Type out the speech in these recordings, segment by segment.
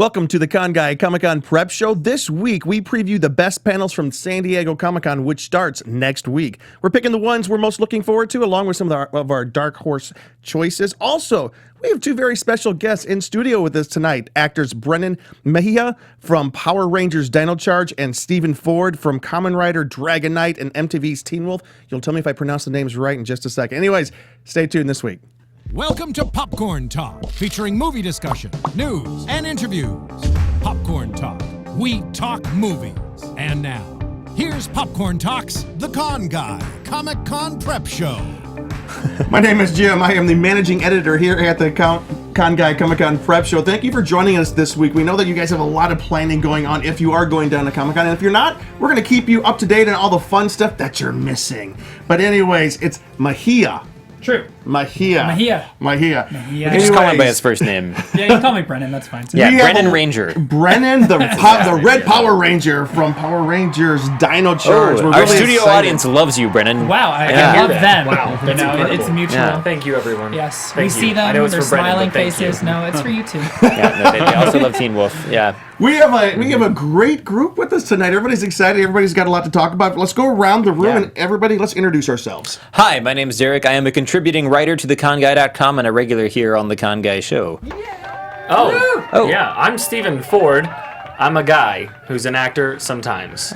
Welcome to the Con Guy Comic-Con Prep Show. This week, we preview the best panels from San Diego Comic-Con, which starts next week. We're picking the ones we're most looking forward to, along with some of our dark horse choices. Also, we have two very special guests in studio with us tonight. Actors Brennan Mejia from Power Rangers Dino Charge and Stephen Ford from Kamen Rider, Dragon Knight, and MTV's Teen Wolf. You'll tell me if I pronounce the names right in just a second. Anyways, stay tuned this week. Welcome to Popcorn Talk, featuring movie discussion, news, and interviews. Popcorn Talk, we talk movies. And now, here's Popcorn Talk's The Con Guy Comic-Con Prep Show. My name is Jim. I am the managing editor here at the Con Guy Comic-Con Prep Show. Thank you for joining us this week. We know that you guys have a lot of planning going on if you are going down to Comic-Con. And if you're not, we're going to keep you up to date on all the fun stuff that you're missing. But anyways, it's Mejia. True. Mejia. Just call him by his first name. Yeah, you can call me Brennan, that's fine. Yeah, Brennan Ranger. Brennan, the Red Power Ranger from Power Rangers Dino Charge. Oh, our studio audience loves you, Brennan. Wow, I love them. Wow, that's incredible. It's mutual. Yeah. Thank you, everyone. Yes, Thank we you. see them, I know it's their for Brennan, smiling but thank faces. you. No, it's for you too. Yeah, no, they also love Teen Wolf. Yeah. We have a great group with us tonight. Everybody's excited. Everybody's got a lot to talk about. Let's go around the room and everybody, let's introduce ourselves. Hi, my name is Derek. I am a contributing writer to theconguy.com and a regular here on The Con Guy Show. Oh, yeah. I'm Stephen Ford. I'm a guy who's an actor sometimes.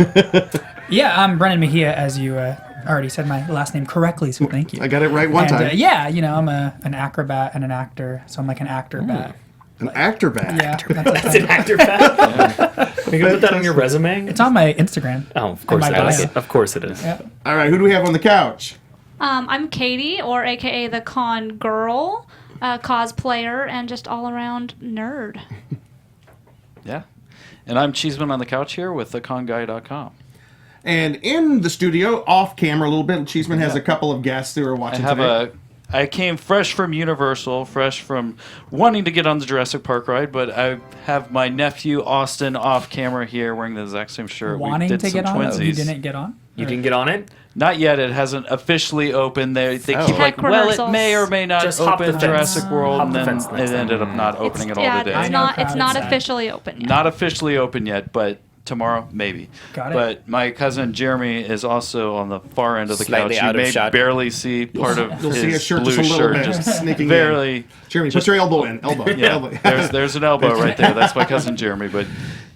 Yeah, I'm Brennan Mejia, as you already said my last name correctly, so thank you. I got it right one time. Yeah, I'm an acrobat and an actor, so I'm like an actor bat. An actor bat. Yeah, That's an actor bat. You can put that on your resume. It's on my Instagram. Oh, of course my it is. bio. Of course it is. Yeah. All right, who do we have on the couch? I'm Katie, or AKA the Con Girl, cosplayer, and just all-around nerd. Yeah. And I'm Cheeseman on the couch here with theconguyder.com. And in the studio, off camera a little bit, Cheeseman has a couple of guests who are watching today. I came fresh from Universal, fresh from wanting to get on the Jurassic Park ride, but I have my nephew Austin off camera here wearing the exact same shirt. Wanting we did to some get on it? twinsies. You didn't get on? You didn't get on it? Not yet. It hasn't officially opened. They keep Tech like, well, it rehearsals. may or may not Just hop the open fence. Jurassic World, Hop and the then fence next it ended up not opening at all today. It's I know not crowd officially open yet. Not officially open yet, but tomorrow maybe. Got it. But my cousin Jeremy is also on the far end of the Slightly couch. out You of may shot. barely see part of You'll his see a shirt blue just a little shirt, bit just sneaking barely. in. Jeremy, put your elbow in. Elbow. Yeah, there's an elbow right there. That's my cousin Jeremy, but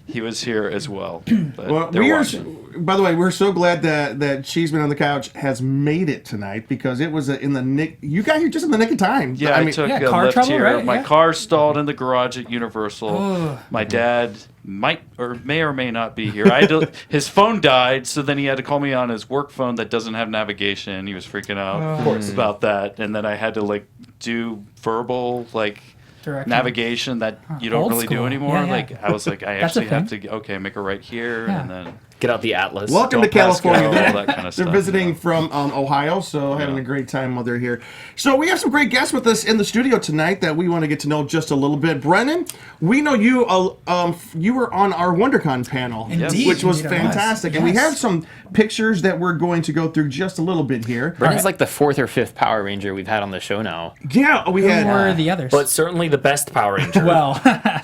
he was here as well. But Well, they're watching. by the way, we're so glad that Cheeseman on the couch has made it tonight because it was in the nick. You got here just in the nick of time. Yeah, I took a car lift trouble, here. right? My Yeah. car stalled in the garage at Universal. My dad may or may not be here. His phone died, so then he had to call me on his work phone that doesn't have navigation. He was freaking out about that, and then I had to do verbal Direction. navigation that you don't Old really do school. anymore. Yeah. I was like, I That's a actually have thing. to make a right here, Yeah. and then Get out the atlas. Welcome to Don't pass go, California. all that kind of They're stuff. visiting from Ohio, so having a great time while they're here. So we have some great guests with us in the studio tonight that we want to get to know just a little bit. Brennan, we know you. You were on our Wondercon panel, Indeed. which was Indeed I was. fantastic, and we Yes. have some pictures that we're going to go through just a little bit here. Brennan's like the fourth or fifth Power Ranger we've had on the show now. Yeah, we Who had. were the others? But certainly the best Power Ranger. well,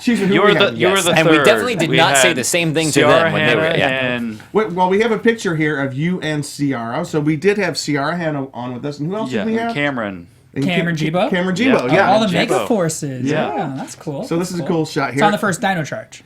Cheeseman, who you we were had? the And third. we definitely did We not say had the same thing to Ciara them when they were. Hanna Yeah. and Well, we have a picture here of you and Ciara. So we did have Ciara Hanna on with us, and who else did we have? Cameron. And Cameron Jibo? Cameron Jibo, Yeah. yeah. all the Jimbo. Mega Forces. Yeah. Yeah, that's cool. So this is a cool shot here. It's on the first Dino Charge.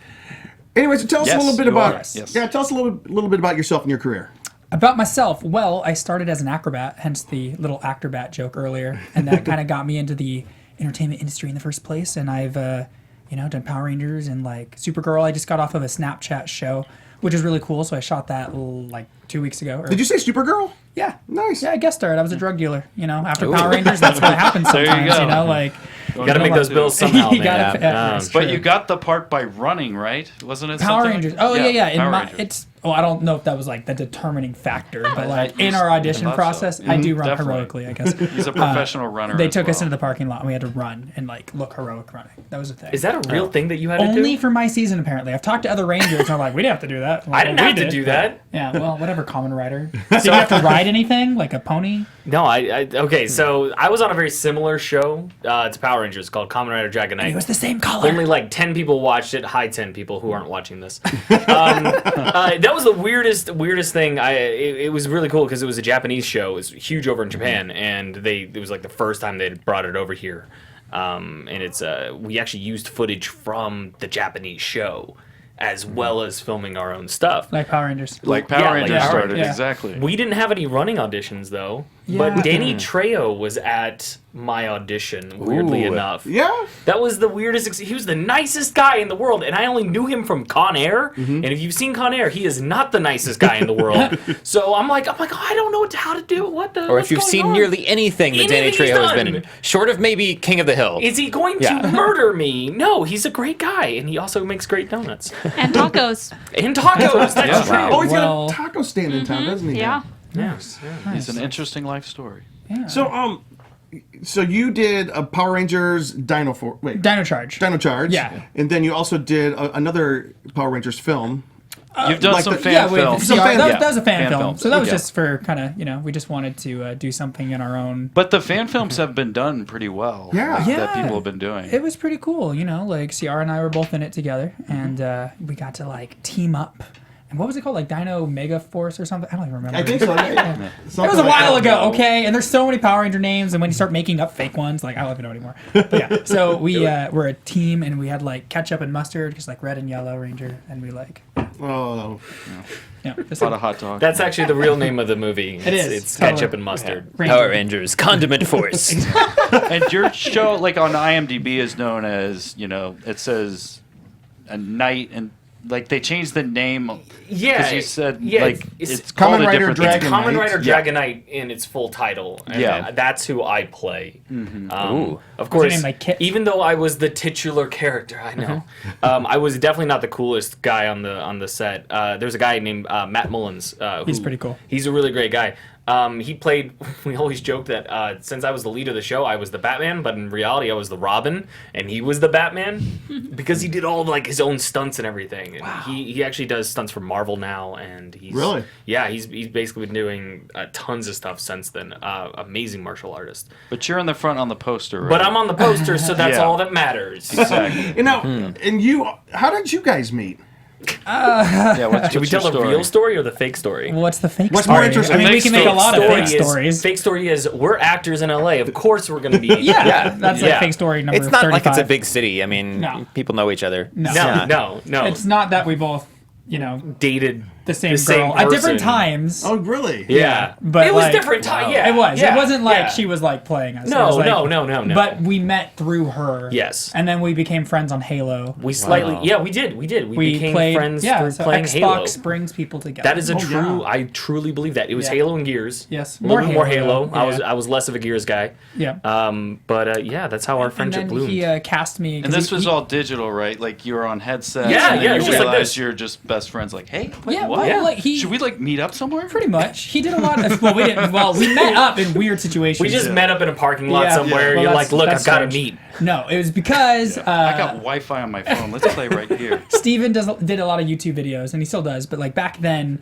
Anyways, so tell us a Yes, little bit you about are. Yes. tell us a little bit about yourself and your career. About myself, well, I started as an acrobat, hence the little actor-bat joke earlier, and that kind of got me into the entertainment industry in the first place. And I've, done Power Rangers and Supergirl. I just got off of a Snapchat show, which is really cool. So I shot that 2 weeks ago. Did you say Supergirl? Yeah, Nice. Yeah, I guest starred. I was a drug dealer. After Power Rangers, that's what happens There you sometimes. go. You got to make those bills somehow, You man. gotta- Yeah. it's But true. you got the part by running, right? Wasn't it Power something? Rangers. Oh yeah. Power Rangers. well, I don't know if that was like the determining factor, but like in I our audition thought so. process, I do run Definitely. heroically, I guess. He's a professional runner. They as took us well. into the parking lot and we had to run and like look heroic running. That was a thing. Is that a real thing that you had to do? Only for my season, apparently. I've talked to other rangers and they're like, we didn't have to do that. I'm like, I didn't "Well, have we to did." do that. Yeah, well, whatever, Kamen Rider. Did you have to ride anything? Like a pony? No, okay, so I was on a very similar show to Power Rangers called Kamen Rider Dragonite. It was the same color. Only like 10 people watched it. Hi, 10 people who aren't watching this. That was the weirdest thing. It was really cool because it was a Japanese show. It was huge over in Japan, and it was like the first time they'd brought it over here. And we actually used footage from the Japanese show as well as filming our own stuff. Like Power Rangers. Like Power Yeah, Rangers like Power started, Rangers. exactly. We didn't have any running auditions though, Yeah. but Danny Trejo was at my audition. Weirdly Ooh. enough, Yeah. that was the weirdest. He was the nicest guy in the world, and I only knew him from Con Air. And if you've seen Con Air, he is not the nicest guy in the world. So I'm like, I don't know how to do it. Or if you've seen nearly anything that Danny Anything he's Trejo has been done. in, short of maybe King of the Hill. Is he going to murder me? No, he's a great guy, and he also makes great donuts And tacos. and tacos. That's Yeah. true. Oh, he's Well- got a taco stand in town, doesn't he? Yeah. Yes. It's an interesting life story. So, so you did a Power Rangers Dino Charge. Dino Charge. Yeah. And then you also did another Power Rangers film. You've done like some the- fan Yeah, with films. Some CR. fan- That was a fan film. films. So that was Okay. just for kind of, we just wanted to do something in our own. But the fan films have been done pretty well. Yeah. like, Yeah. That people have been doing. It was pretty cool, like CR and I were both in it together, and we got to like team up. And what was it called? Like Dino Mega Force or something? I don't even remember. I think so. Yeah. It was a while ago, okay? And there's so many Power Ranger names, and when you start making up fake ones, like I don't even know anymore. But yeah, so we were a team, and we had like ketchup and mustard, because like red and yellow Ranger, and we like, Oh, just a lot of hot dogs. That's actually the real name of the movie. It is, It's totally. ketchup and mustard. Ranger. Power Rangers, Condiment Force. And your show, like on IMDb, is known as, it says a night, and like they changed the name. Yeah, Because you said, yeah, like, it's it's called Kamen a Rider different Dragon thing. Kamen Knight. Rider Yeah. Dragonite in its full title. And Yeah. that's who I play. Ooh. Of course, name like Kit? even though I was the titular character, I know, I was definitely not the coolest guy on the set. There's a guy named Matt Mullins. He's pretty cool. He's a really great guy. He played. We always joke that since I was the lead of the show, I was the Batman, but in reality, I was the Robin, and he was the Batman because he did all like his own stunts and everything. And he actually does stunts for Marvel now, and he's Really? yeah. He's basically been doing tons of stuff since then. Amazing martial artist. But you're in the front on the poster, right? But I'm on the poster, so that's Yeah. all that matters. Exactly. and now, and you, how did you guys meet? Yeah, what's Should we tell your the story? real story or the fake story? What's the fake What's story? more interesting? I mean, we Fake can make a lot of story fake stories. Fake story is we're actors in LA. Of course, we're going to be. Yeah, that's like Yeah. fake story number It's not 35. like it's a big city. I mean, No. people know each other. No. No. It's not that we both, Dated the same the same girl at different person. times. Oh, really? Yeah, But it was like- different time. Yeah, It was. Yeah. It wasn't like Yeah. she was like playing us. It No, was like- no. But we met through her. Yes. And then we became friends on Halo. We slightly. Yeah, we did. We became played, friends yeah, through so playing Xbox Halo. brings people together. That is a Oh, true. yeah. I truly believe that it was Yeah. Halo and Gears. Yes, a little bit more Halo. Halo, I was less of a Gears guy. Yeah. But yeah, that's how our And friendship then bloomed. he cast me. 'cause And this he- was he- all digital, right? Like you were on headsets. Yeah, and yeah, then just you like realize this. you're just best friends. Like, hey, wait, Yeah, what? well, like, he- Should we like meet up somewhere? Pretty much. He did a lot of. Well, we didn't. Well, we met up in weird situations. We just met up in a parking lot Yeah. somewhere. Well, You're that's- like, look, that's I've got to strange. meet. No, it was because I got Wi-Fi on my phone. Let's play right here. Steven did a lot of YouTube videos, and he still does. But like back then,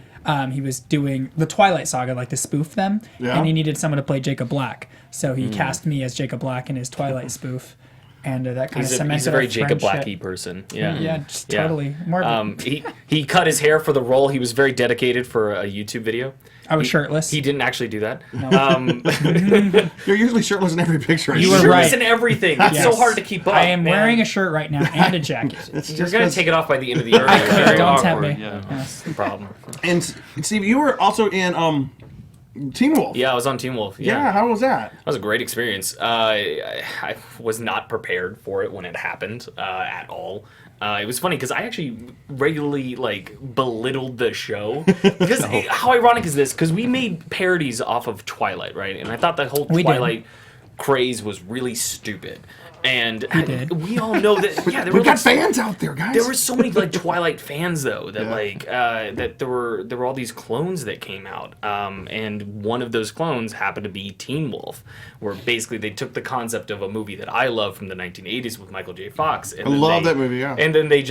he was doing the Twilight Saga, like to spoof them, Yeah. and he needed someone to play Jacob Black. So he cast me as Jacob Black in his Twilight spoof, and that kind of cemented He's a very our Jacob friendship. Blacky person. Yeah. Yeah, just totally. More of a- He cut his hair for the role. He was very dedicated for a YouTube video. I was shirtless. He didn't actually do that. You're usually shirtless in every picture. You were Shirtless right. in everything. It's so Yes. hard to keep up. I am man. wearing a shirt right now and a jacket. You're gonna take it off by the end of the year. I could. Very Don't tempt awkward, me. yeah. Yes. No problem. And Steve, you were also in Teen Wolf. Yeah, I was on Team Wolf. Yeah, how was that? That was a great experience. I was not prepared for it when it happened at all. It was funny because I actually regularly belittled the show because how ironic is this? Because we made parodies off of Twilight, right? And I thought the whole We did. Twilight craze was really stupid. And did. we all know that. Yeah, there We were got fans out there, guys. There were so many like Twilight fans though that that there were all these clones that came out, and one of those clones happened to be Teen Wolf, where basically they took the concept of a movie that I love from the 1980s with Michael J. Fox. And I love that movie. Yeah. And then they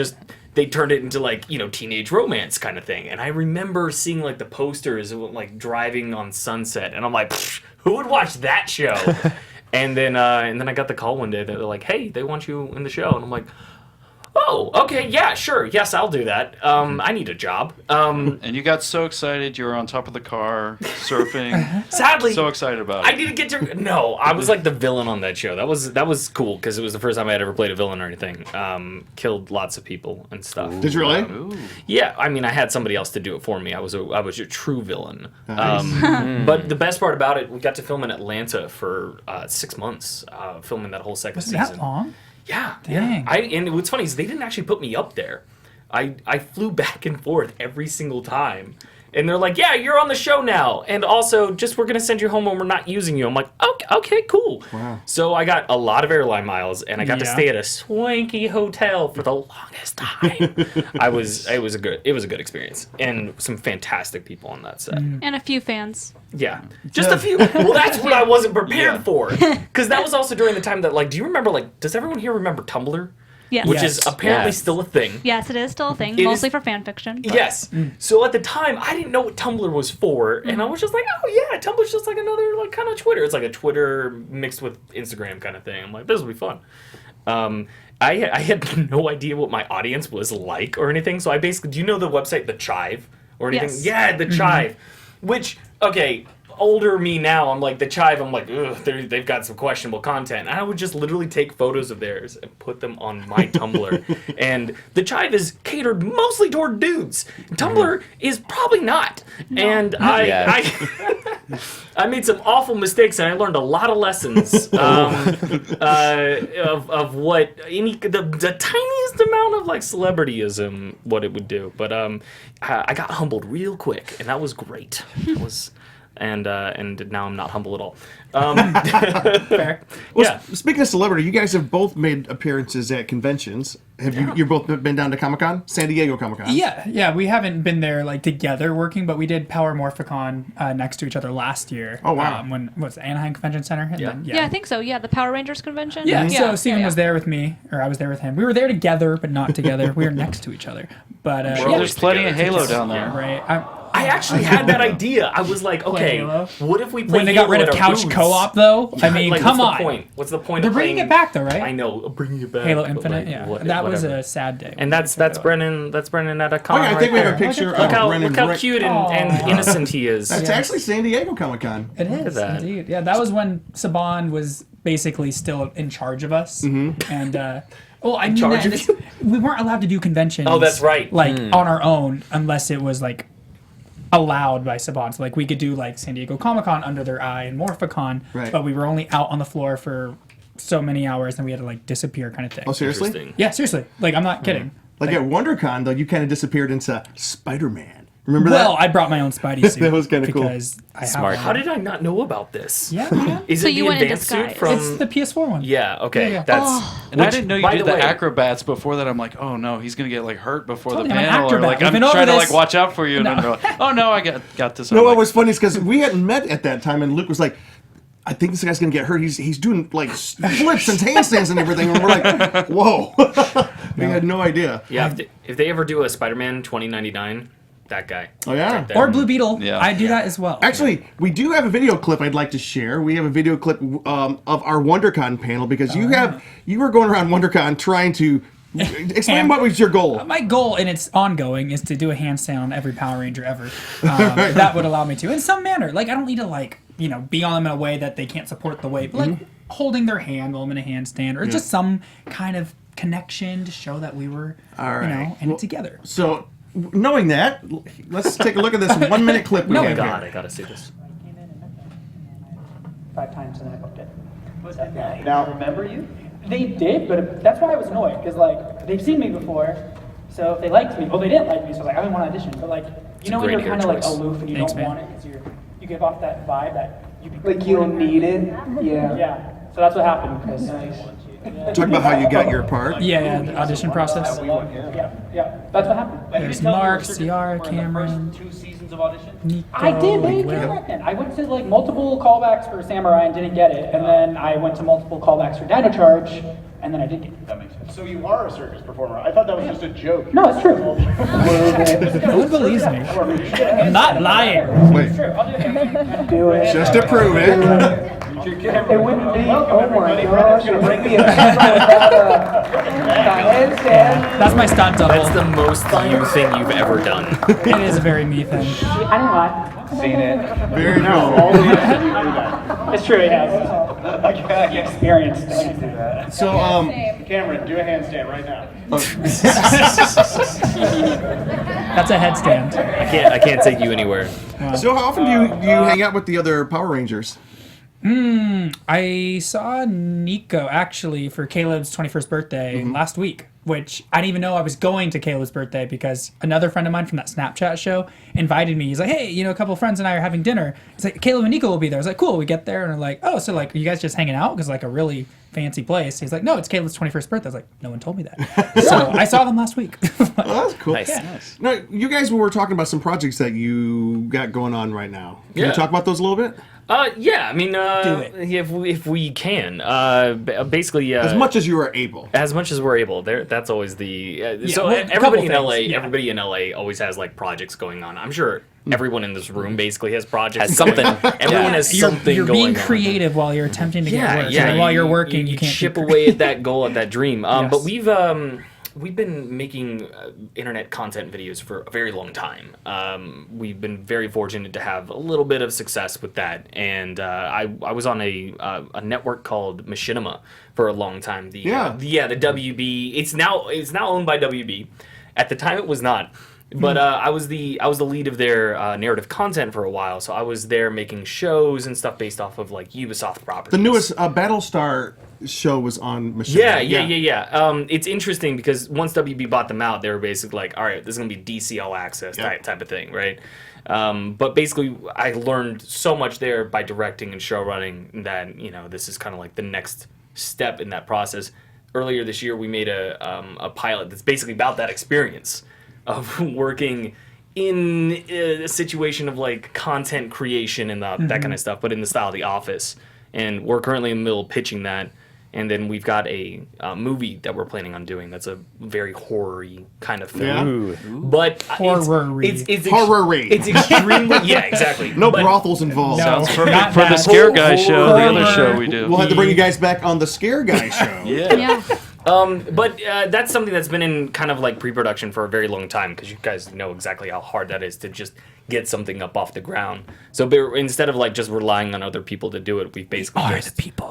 turned it into like teenage romance kind of thing. And I remember seeing like the posters like driving on Sunset, and I'm like, who would watch that show? And then I got the call one day that they're like, hey, they want you in the show. And I'm like, oh, okay, yeah, sure. Yes, I'll do that. I need a job. And you got so excited, you were on top of the car, surfing. Sadly, So excited about I it. didn't get to. No, I was like the villain on that show. That was cool because it was the first time I had ever played a villain or anything. Killed lots of people and stuff. Did you really? Ooh. Yeah, I mean, I had somebody else to do it for me. I was a true villain. Nice. But the best part about it, we got to film in Atlanta for 6 months, filming that whole second Was it season. that long? Yeah. Dang. Yeah. And what's funny is they didn't actually put me up there. I flew back and forth every single time. And they're like, yeah, you're on the show now. And also, we're going to send you home when we're not using you. I'm like, okay, cool. Wow. So I got a lot of airline miles, and I got to Yeah. stay at a swanky hotel for the longest time. It was a good experience. And some fantastic people on that set. And a few fans. Yeah, just a few. Well, that's what I wasn't prepared for, because that was also during the time that, like, do you remember, like, does everyone here remember Tumblr? Yes. Which Yes. is apparently Yes. still a thing. Yes, it is still a thing, It mostly is- for fan fiction. but- Yes. So at the time, I didn't know what Tumblr was for, and I was just like, oh yeah, Tumblr's just like another like kind of Twitter. It's like a Twitter mixed with Instagram kind of thing. I'm like, this will be fun. I had no idea what my audience was like or anything, so I basically, do you know the website The Chive or anything? Yes. Yeah, The Chive. Which, okay, older me now, I'm like, The Chive, I'm like, ugh, they've got some questionable content. And I would just literally take photos of theirs and put them on my Tumblr. And The Chive is catered mostly toward dudes. Tumblr is probably not. And I made some awful mistakes, and I learned a lot of lessons of what the tiniest amount of like celebrityism, what it would do. But I got humbled real quick, and that was great. It was. And now I'm not humble at all. Fair. Well, Yeah. Speaking of celebrity, you guys have both made appearances at conventions. Have you both been down to Comic-Con? San Diego Comic-Con. Yeah. We haven't been there like together working, but we did Power Morphicon next to each other last year. Oh, wow. When was it, Anaheim Convention Center? And Yeah. then- Yeah, I think so. Yeah, the Power Rangers convention. Yeah, so Steven yeah. was there with me, or I was there with him. We were there together, but not together. We were next to each other. But Well, yeah, there's plenty of together. Halo down there. right. I actually had that idea. I was like, okay, Halo. what if we play When they got Halo rid at of our couch booths? co-op, though, I mean, Like, come what's on. the point? What's the point They're of bringing playing it back, though, right? I know, bringing it back. Halo but, Infinite, like, yeah. what- that was whatever. a sad day. And that's Brennan. That's Brennan at a con. Oh, yeah, I right think we have a there. picture Look of how Brennan. cute and innocent he is. That's actually San Diego Comic-Con. It is, that. indeed. Yeah, that was when Saban was basically still in charge of us. Mm-hmm. And, well, I mean, charge of you? we weren't allowed to do conventions. Oh, that's right. Like, on our own, unless it was, like, allowed by Saban. So, like, we could do, like, San Diego Comic-Con under their eye and Morphicon, Right. but we were only out on the floor for so many hours, and we had to, like, disappear kind of thing. Oh, seriously? Interesting. Yeah, seriously. Like, I'm not kidding. Like at WonderCon, though, you kind of disappeared into Spider-Man. Remember Well, that? I brought my own Spidey suit. That was kinda cool. Because I have Smart. one. How did I not know about this? Yeah, man. Is So it you the went in advanced suit disguise. from? It's the PS4 one. Yeah. Okay. Yeah. That's. And I which, didn't know you by did the way, acrobats before that. I'm like, oh no, he's gonna get like hurt before the Told you, I'm an panel, or acrobat. like We've I'm been over trying to this. like watch out for you, and No. then they're like, oh no, I got this. No, I'm what like, was funny is because we hadn't met at that time, and Luke was like, I think this guy's going to get hurt. He's doing like flips and handstands and everything. And we're like, whoa. We had no idea. Yeah. If they ever do a Spider-Man 2099, that guy. Oh, yeah. Right there. Or Blue Beetle. Yeah. I do that as well. Actually, we do have a video clip I'd like to share. We have a video clip of our WonderCon panel because you were going around WonderCon trying to explain what was your goal. My goal, and it's ongoing, is to do a handstand on every Power Ranger ever. That would allow me to, in some manner. Like, I don't need to, like, be on them in a way that they can't support the weight, but, like, holding their hand while I'm in a handstand, or just some kind of connection to show that we were, All right. in it together. So, knowing that, let's take a look at this 1 minute clip we No, have God, here. I gotta see this. 5 times and then I booked it. Now, remember you? They did, but that's why I was annoyed, because, like, they've seen me before, so if they liked me, well, they didn't like me, so I was like, I didn't want to audition, but, like, a when great you're hair kind of, like, choice. aloof and you Thanks, don't man. want it, because you give off that vibe that you Like you don't need it? Yeah. Yeah, so that's what happened, because Talk about how you got your part. Yeah, the audition process. Yeah, that's what happened. There's Mark, Ciara, Cameron, 2 seasons of audition. Nico. I did, but it Will. came right then. I went to like multiple callbacks for Samurai and didn't get it, and then I went to multiple callbacks for Dino Charge, and then I did get it. That makes sense. So you are a circus performer. I thought that was just a joke. No, it's true. No one believes me. I'm not lying. Wait, Do it. just to prove it. It wouldn't be. Oh my gosh! It would be a handstand. That's my stunt double. That's the most you thing you've ever done. It is a very me thing. I didn't lie. Seen it. Very cool. It's true. It has. I experienced it. So, Cameron, do a handstand right now. That's a headstand. I can't take you anywhere. so how often do you hang out with the other Power Rangers? I saw Nico actually for Caleb's 21st birthday last week, which I didn't even know I was going to Caleb's birthday because another friend of mine from that Snapchat show invited me. He's like, hey, a couple of friends and I are having dinner. It's like, Caleb and Nico will be there. I was like, cool. We get there and they're like, oh, so like, are you guys just hanging out? Because like a really fancy place. He's like, no, it's Caleb's 21st birthday. I was like, no one told me that. So I saw them last week. Oh, that's cool. Nice. Now, you guys were talking about some projects that you got going on right now. Can Yeah. you talk about those a little bit? Yeah, I mean, Do it. if we can, basically, As much as you are able. as much as we're able. That's always the so well, a couple everybody in LA always has like projects going on. I'm sure everyone in this room basically has projects. Has something. Everyone has something You're going being on. creative while you're attempting to get work. Yeah. So while you're working, you can't chip be away at that goal, at that dream. Yes. But we've been making internet content videos for a very long time. We've been very fortunate to have a little bit of success with that, and I was on a network called Machinima for a long time. The WB. It's now owned by WB. At the time, it was not. But I was the lead of their narrative content for a while, so I was there making shows and stuff based off of like Ubisoft properties. The newest Battlestar show was on Machine. Yeah. It's interesting because once WB bought them out, they were basically like, all right, this is going to be DC All Access type of thing, right? But basically, I learned so much there by directing and show running that, this is kind of like the next step in that process. Earlier this year, we made a pilot that's basically about that experience of working in a situation of like content creation and that kind of stuff, but in the style of The Office. And we're currently in the middle of pitching that. And then we've got a movie that we're planning on doing that's a very horror-y kind of film. Yeah. But Horror-y. it's extremely... Yeah, exactly. No But- brothels involved. No. For Not the that. Scare Guy show, the other Horror. show we do. We'll have to bring you guys back on the Scare Guy show. Yeah. But that's something that's been in kind of like pre-production for a very long time because you guys know exactly how hard that is to just get something up off the ground. So instead of like just relying on other people to do it, we basically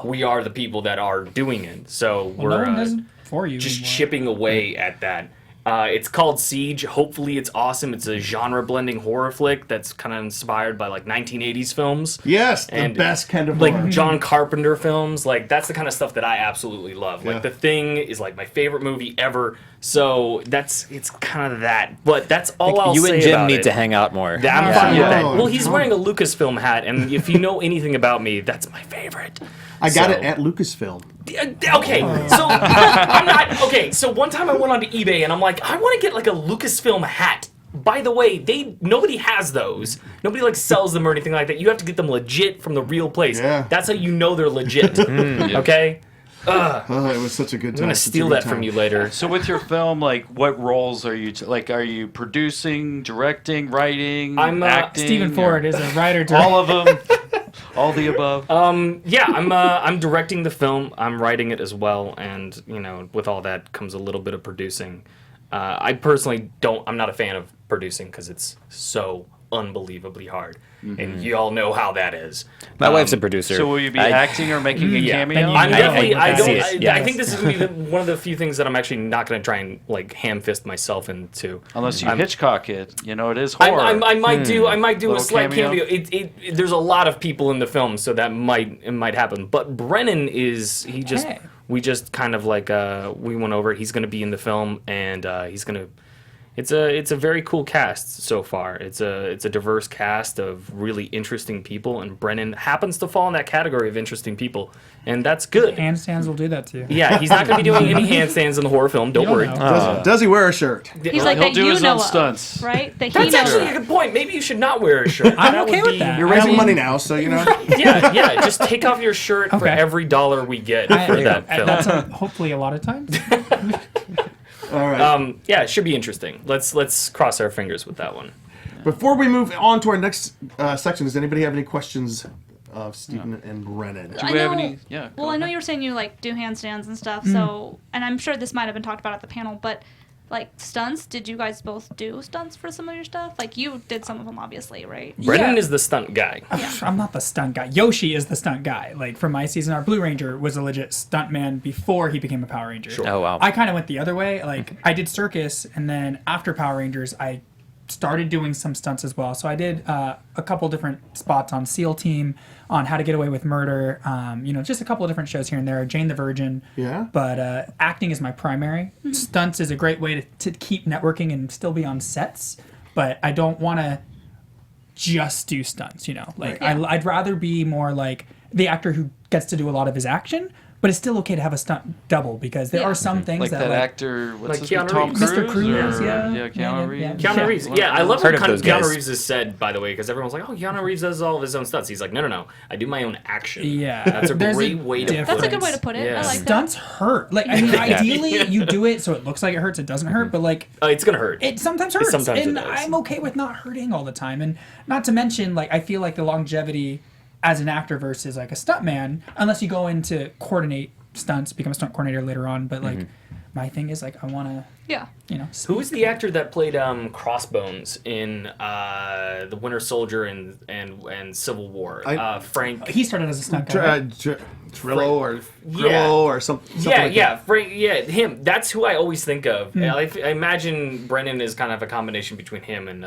we are the people that are doing it. So Well, no one does it for you just anymore. chipping away at that. It's called Siege. Hopefully it's awesome. It's a genre-blending horror flick that's kind of inspired by like 1980s films. Yes, And the best kind of like horror. John Carpenter films. Like that's the kind of stuff that I absolutely love. Yeah. Like The Thing is like my favorite movie ever. So it's kind of that. But that's all I'll You say and Jim about need it. to hang out more. I'm Yeah. fine with that. Yeah. Well, he's wearing a Lucasfilm hat, and if you know anything about me, that's my favorite. I got So- it at Lucasfilm. Okay, so I'm not okay. So one time I went onto eBay and I'm like, I want to get like a Lucasfilm hat. By the way, nobody has those. Nobody like sells them or anything like that. You have to get them legit from the real place. Yeah. That's how you know they're legit. Okay. Oh, it was such a good time. I'm gonna steal that from you later. So with your film, like, what roles are you are you producing, directing, writing, I'm, acting? Stephen Ford or- is a writer. all of them, all the above. Yeah, I'm directing the film. I'm writing it as well, and with all that comes a little bit of producing. I personally I'm not a fan of producing because it's so unbelievable hard, and you all know how that is. My wife's a producer. So will you be I- acting or making a Yeah, cameo? I'm definitely. I I see don't. it, I think this is gonna be one of the few things that I'm actually not gonna try and like ham fist myself into. Unless you I'm- Hitchcock it, it is horror. I might do. I might do a Little slight cameo? cameo. There's a lot of people in the film, so that might happen. But Brennan we just kind of like we went over it. He's gonna be in the film, and he's gonna It's a very cool cast so far. It's a diverse cast of really interesting people, and Brennan happens to fall in that category of interesting people, and that's good. Handstands will do that to you. Yeah, he's not going to be doing any handstands in the horror film. Don't You'll worry. know. Does he wear a shirt? He's like He'll that do you his know own of, stunts. right? That he That's knows actually of. a good point. Maybe you should not wear a shirt. I'm That okay would with be- that. You're raising money now, so you know. Yeah. Just take off your shirt for Okay. every dollar we get for that film. That's hopefully a lot of times. All right. Yeah, it should be interesting. Let's cross our fingers with that one. Before we move on to our next section, does anybody have any questions of Stephen and Brennan? Do we have any? Yeah. Well, I know you were saying you like do handstands and stuff. So, and I'm sure this might have been talked about at the panel, but like stunts, did you guys both do stunts for some of your stuff? Like you did some of them, obviously, right? Brennan Yeah. is the stunt guy. I'm not the stunt guy. Yoshi is the stunt guy. Like for my season, our Blue Ranger was a legit stunt man before he became a Power Ranger. Sure. Oh, wow. I kind of went the other way. Like I did circus, and then after Power Rangers, I started doing some stunts as well. So I did a couple different spots on SEAL Team, on How to Get Away with Murder. Just a couple of different shows here and there. Jane the Virgin. Yeah. But acting is my primary. Stunts is a great way to keep networking and still be on sets. But I don't want to just do stunts. Like I'd rather be more like the actor who gets to do a lot of his action. But it's still okay to have a stunt double because there are some things Like that that actor, what's Like his name? Keanu Tom Reeves. Cruise? Mr. Cruise, or- yeah. Keanu Reeves. Keanu Reeves. Yeah, I love what Heard of those Keanu guys. Reeves has said, by the way, because everyone's like, oh, Keanu Reeves does all of his own stunts. He's like, no. I do my own action. Yeah. That's a There's a great way to difference. put That's a it. good way to put it. Yeah. I like that. Stunts hurt. Like, I mean, ideally, you do it so it looks like it hurts. It doesn't hurt, but like, It's going to hurt. it sometimes hurts. sometimes and it does. I'm okay with not hurting all the time. And not to mention, like, I feel like the longevity as an actor versus like a stuntman, unless you go into coordinate stunts, become a stunt coordinator later on. But like, my thing is like, I want to, Yeah. Who is the actor that played Crossbones in The Winter Soldier and Civil War? Frank. He started as a stunt guy. right? Trillo or Yeah. or something. Like that. Frank. Yeah, him. That's who I always think of. I imagine Brennan is kind of a combination between him and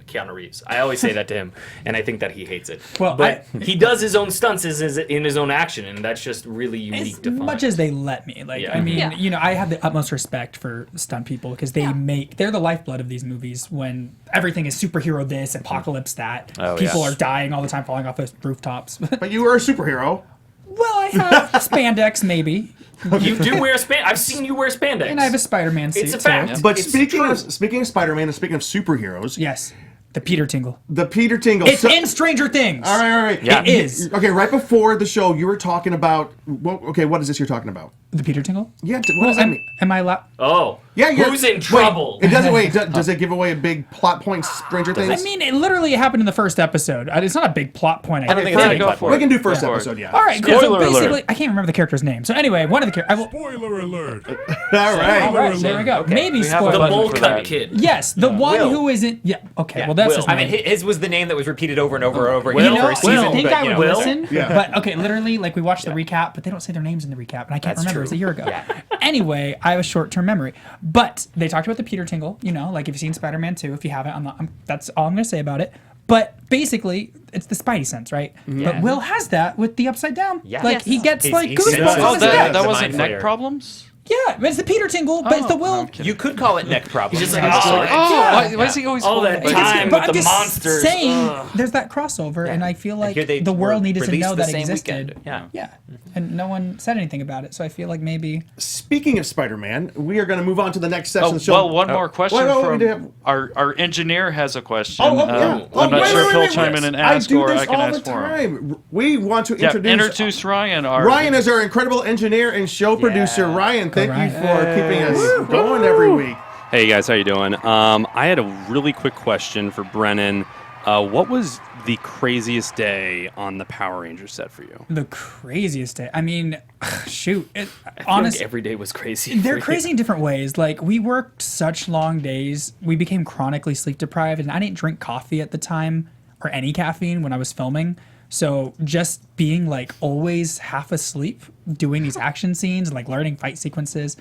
Keanu Reeves. I always say that to him, and I think that he hates it. Well, but he does his own stunts in his own action, and that's just really unique As to find. much as they let me. Like, Yeah. I mean, Yeah. I have the utmost respect for stunt people because they're the lifeblood of these movies when everything is superhero this, apocalypse that. Oh, People yes. are dying all the time, falling off those rooftops. But you were a superhero. Well, I have spandex, maybe. You do wear spandex. I've seen you wear spandex. And I have a Spider-Man suit. It's a so- fact. But It's speaking true. of Spider-Man and speaking of superheroes, Yes. The Peter Tingle. the Peter Tingle. It's in Stranger Things. All right. Yeah. It is. Okay, right before the show, you were talking about. What is this you're talking about? The Peter Tingle? Yeah, what does that mean? Am I allowed? Oh. Yeah, Who's in trouble? It doesn't. Wait, does it give away a big plot point? Stranger Things. I mean, it literally happened in the first episode. It's not a big plot point. I don't think guess. it's Yeah, any go plot for we it. can do first Yeah. episode. Yeah. All right, cool. So Spoiler alert. basically, I can't remember the character's name. So anyway, one of the characters. Spoiler alert. All right. All right, there we go. Maybe We have spoiler. a The button bowl for cut that. kid. Yes, the one Will. who isn't. Yeah. Okay. Yeah, Well, that's Will. his I name. mean, his was the name that was repeated over and over and over again Will? in the first Will. season. I think but, I would Will? listen. Yeah. But okay, literally, like we watched the recap, but they don't say their names in the recap, and I can't That's remember. true. It was a year ago. Yeah. Anyway, I have a short-term memory. But they talked about the Peter Tingle. Like if you've seen Spider-Man 2, if you haven't, that's all I'm going to say about it. But basically, it's the Spidey sense, right? But Will has that with the Upside Down. Yeah. Like Yes. he gets He's- like he's goosebumps sensitive. on Oh, his that, neck. that The wasn't mind neck flayer. problems? Yeah, it's the Peter Tingle, but it's the no, Will. I'm kidding. You could call it neck problems. He's just like, Why is he always all holding that it? time But with I'm the just monsters. saying, Ugh. there's that crossover, and I feel like here they the world were needed to released know the that same existed. weekend. Yeah. Yeah, and no one said anything about it, so I feel like maybe. Speaking of Spider-Man, we are going to move on to the next section Oh, of the show. well, one more question Wait, we from do have- our engineer has a question. Oh, yeah. I'm not wait, sure wait, if he'll wait, chime wait. in and I ask do or this I can all ask the for him. time. We want to Yeah, introduce. introduce Ryan. Ryan is our incredible engineer and show producer. Ryan, thank Ryan. you for keeping us going every week. Hey guys, how you doing? I had a really quick question for Brennan. What was the craziest day on the Power Rangers set for you? The craziest day. I mean, shoot. I feel Honestly, like every day was crazy. they're for you. crazy in different ways. Like, we worked such long days. We became chronically sleep deprived, and I didn't drink coffee at the time or any caffeine when I was filming. So just being like always half asleep, doing these action scenes, like learning fight sequences.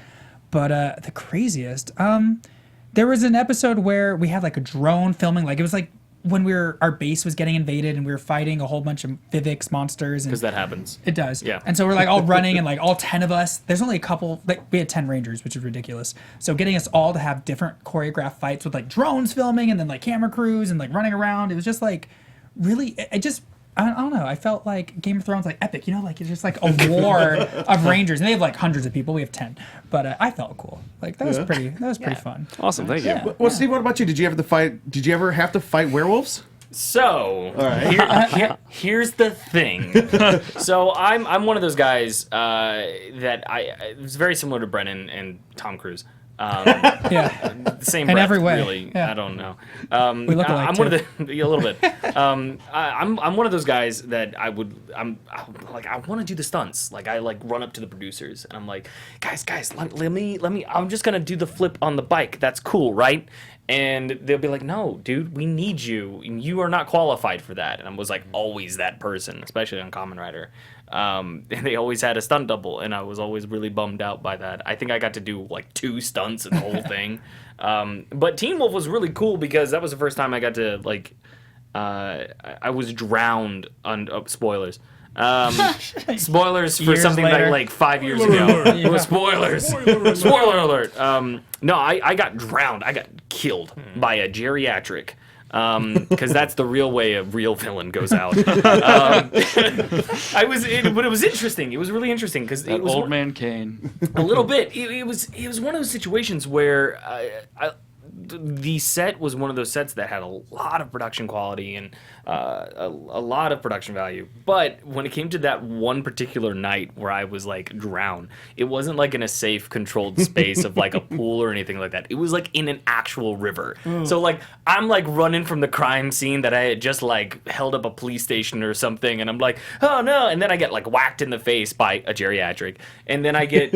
But the craziest, there was an episode where we had like a drone filming, like it was like when our base was getting invaded and we were fighting a whole bunch of Vivix monsters. Because that happens. It does. Yeah. And so we're like all running and like all 10 of us. There's only a couple, like we had 10 Rangers, which is ridiculous. So getting us all to have different choreographed fights with like drones filming and then like camera crews and like running around. It was just like really, I don't know. I felt like Game of Thrones, like epic, you know, like it's just like a war of Rangers. And they have like hundreds of people. We have 10, but I felt cool. Like that was pretty fun. Awesome, thank you. Well, Steve, what about you? Did you ever have to fight werewolves? So, here's the thing. So I'm one of those guys that it was very similar to Brennan and Tom Cruise. Yeah. Same In breath, every way. really. Yeah. I don't know. We look alike, I'm one of the a little bit. I'm one of those guys that I want to do the stunts. Like I like run up to the producers and I'm like, guys, let me. I'm just gonna do the flip on the bike. That's cool, right? And they'll be like, no, dude, we need you. You are not qualified for that. And I was like always that person, especially on Kamen Rider. And they always had a stunt double, and I was always really bummed out by that. I think I got to do like 2 stunts in the whole thing. But Teen Wolf was really cool because that was the first time I got to like, I was drowned on spoilers. Spoilers for Years something later. like 5 years ago. Spoilers. Spoiler alert. No, I got drowned. I got killed by a geriatric. Because that's the real way a real villain goes out. But it was interesting. It was really interesting because it was Old Man Kane. a little bit. It was one of those situations where the set was one of those sets that had a lot of production quality and a lot of production value. But when it came to that one particular night where I was like drowned, it wasn't like in a safe, controlled space of like a pool or anything like that. It was like in an actual river. So like I'm like running from the crime scene that I had just like held up a police station or something, and I'm like, oh no, and then I get like whacked in the face by a geriatric, and then I get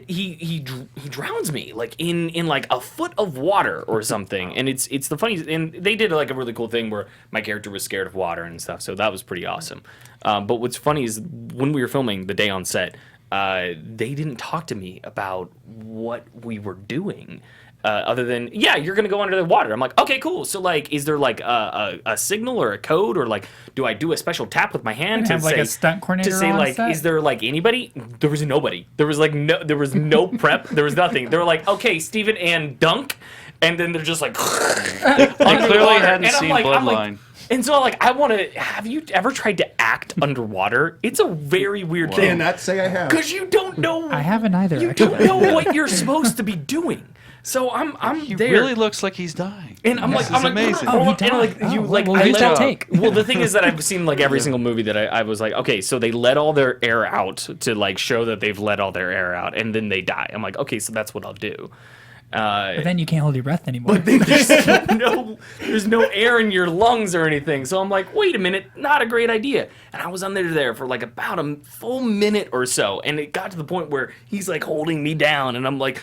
he drowns me like in like a foot of water or something, and it's the funny, and they did like a really cool thing where my character was scared of water and stuff, so that was pretty awesome. But what's funny is when we were filming the day on set, they didn't talk to me about what we were doing. Other than, yeah, you're gonna go under the water. I'm like, okay, cool. So like, is there like a signal or a code, or like, do I do a special tap with my hand to have, like, say a stunt coordinator to say on like, set? is there like anybody? There was nobody. There was no prep. There was nothing. They were like, okay, Steven and dunk, and then they're just like, They clearly hadn't seen Bloodline. and so like, I want to. Have you ever tried to act underwater? It's a very weird thing. Cannot say I have. Because you don't know. I haven't either. You don't know what you're supposed to be doing. So I'm He there. really looks like he's dying. And I'm like, This is amazing. Oh, he and died. like you Oh, like well, I who's let that out- take? Well, the thing is that I've seen like every single movie that I was like, okay, so they let all their air out to like show that they've let all their air out, and then they die. I'm like, okay, so that's what I'll do. But then you can't hold your breath anymore. There's no air in your lungs or anything. So I'm like, wait a minute, not a great idea. And I was under there for like about a full minute or so, and it got to the point where he's like holding me down, and I'm like,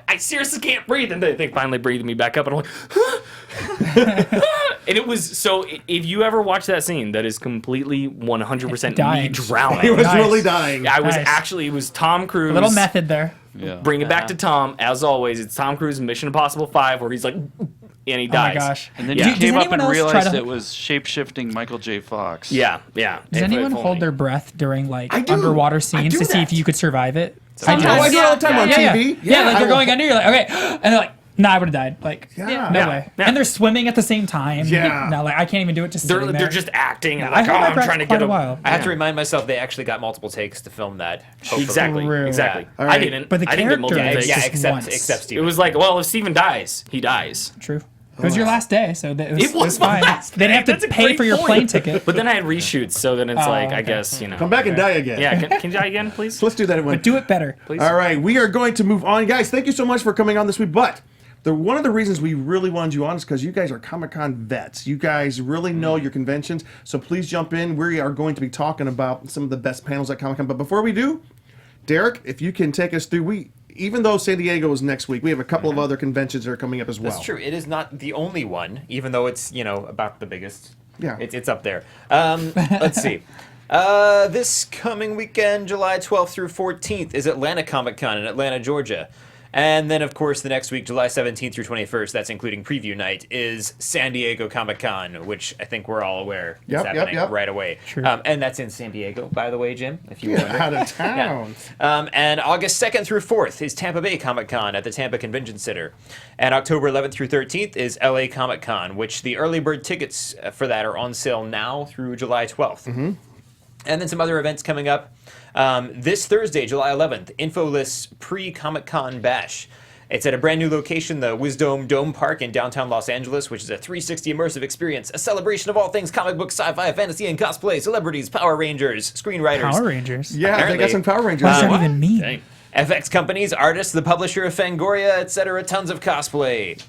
I seriously can't breathe. And they finally breathed me back up, and I'm like, huh? And it was so. If you ever watch that scene, that is completely 100% me Dying. drowning. He was Nice. really dying. I was Nice. actually, it was Tom Cruise. A little method there. Yeah. Bring it back to Tom, as always. It's Tom Cruise in Mission Impossible 5, where he's like, and he Oh dies. my gosh. And then Yeah. you came Does up and anyone else try realized to- it was shape-shifting Michael J. Fox. Yeah. Does If anyone only. hold their breath during like I do. underwater I scies do to see that. if you could survive it? Sometimes, Oh, I do it all the time on Yeah, TV. yeah, like I you're will- going under, you're like, okay, and they're like, nah, I would have died. Like, Yeah. no Yeah. way. Yeah. And they're swimming at the same time. Yeah. No, like I can't even do it just They're sitting there. just acting. And I like, hold oh, my I'm breath trying to quite get a while. I have to remind myself they actually got multiple takes to film that. Hopefully. Exactly. True. Exactly. All I right. didn't. But the I didn't get multiple character takes. is just once. except It Steven. was like, well, if Steven dies, he dies. True. It was your last day, so that It was my fine. last They didn't day. have to That's a pay great for your point. plane ticket. But then I had reshoots, so then it's Oh, like, I okay. guess, you know. Come back and die again. Yeah, can you die again, please? So let's do that. But do it better. All right, we are going to move on, guys. Thank you so much for coming on this week. But one of the reasons we really wanted you on is because you guys are Comic-Con vets. You guys really know your conventions, so please jump in. We are going to be talking about some of the best panels at Comic-Con. But before we do, Derek, if you can take us through, even though San Diego is next week, we have a couple of other conventions that are coming up as well. That's true. It is not the only one, even though it's, about the biggest. Yeah. It's up there. Let's see. This coming weekend, July 12th through 14th, is Atlanta Comic Con in Atlanta, Georgia. And then, of course, the next week, July 17th through 21st, that's including preview night, is San Diego Comic-Con, which I think we're all aware is happening right away. Sure. And that's in San Diego, by the way, Jim, if you wonder. Out of town. And August 2nd through 4th is Tampa Bay Comic-Con at the Tampa Convention Center. And October 11th through 13th is LA Comic-Con, which the early bird tickets for that are on sale now through July 12th. Mm-hmm. And then some other events coming up. This Thursday, July 11th, InfoList's pre-Comic-Con Bash. It's at a brand new location, the Wisdom Dome Park in downtown Los Angeles, which is a 360 immersive experience, a celebration of all things comic book, sci-fi, fantasy, and cosplay, celebrities, Power Rangers, screenwriters. Power Rangers. Yeah, Apparently. they got some Power Rangers. What does that What? even mean? Dang. FX companies, artists, the publisher of Fangoria, etc. Tons of cosplay.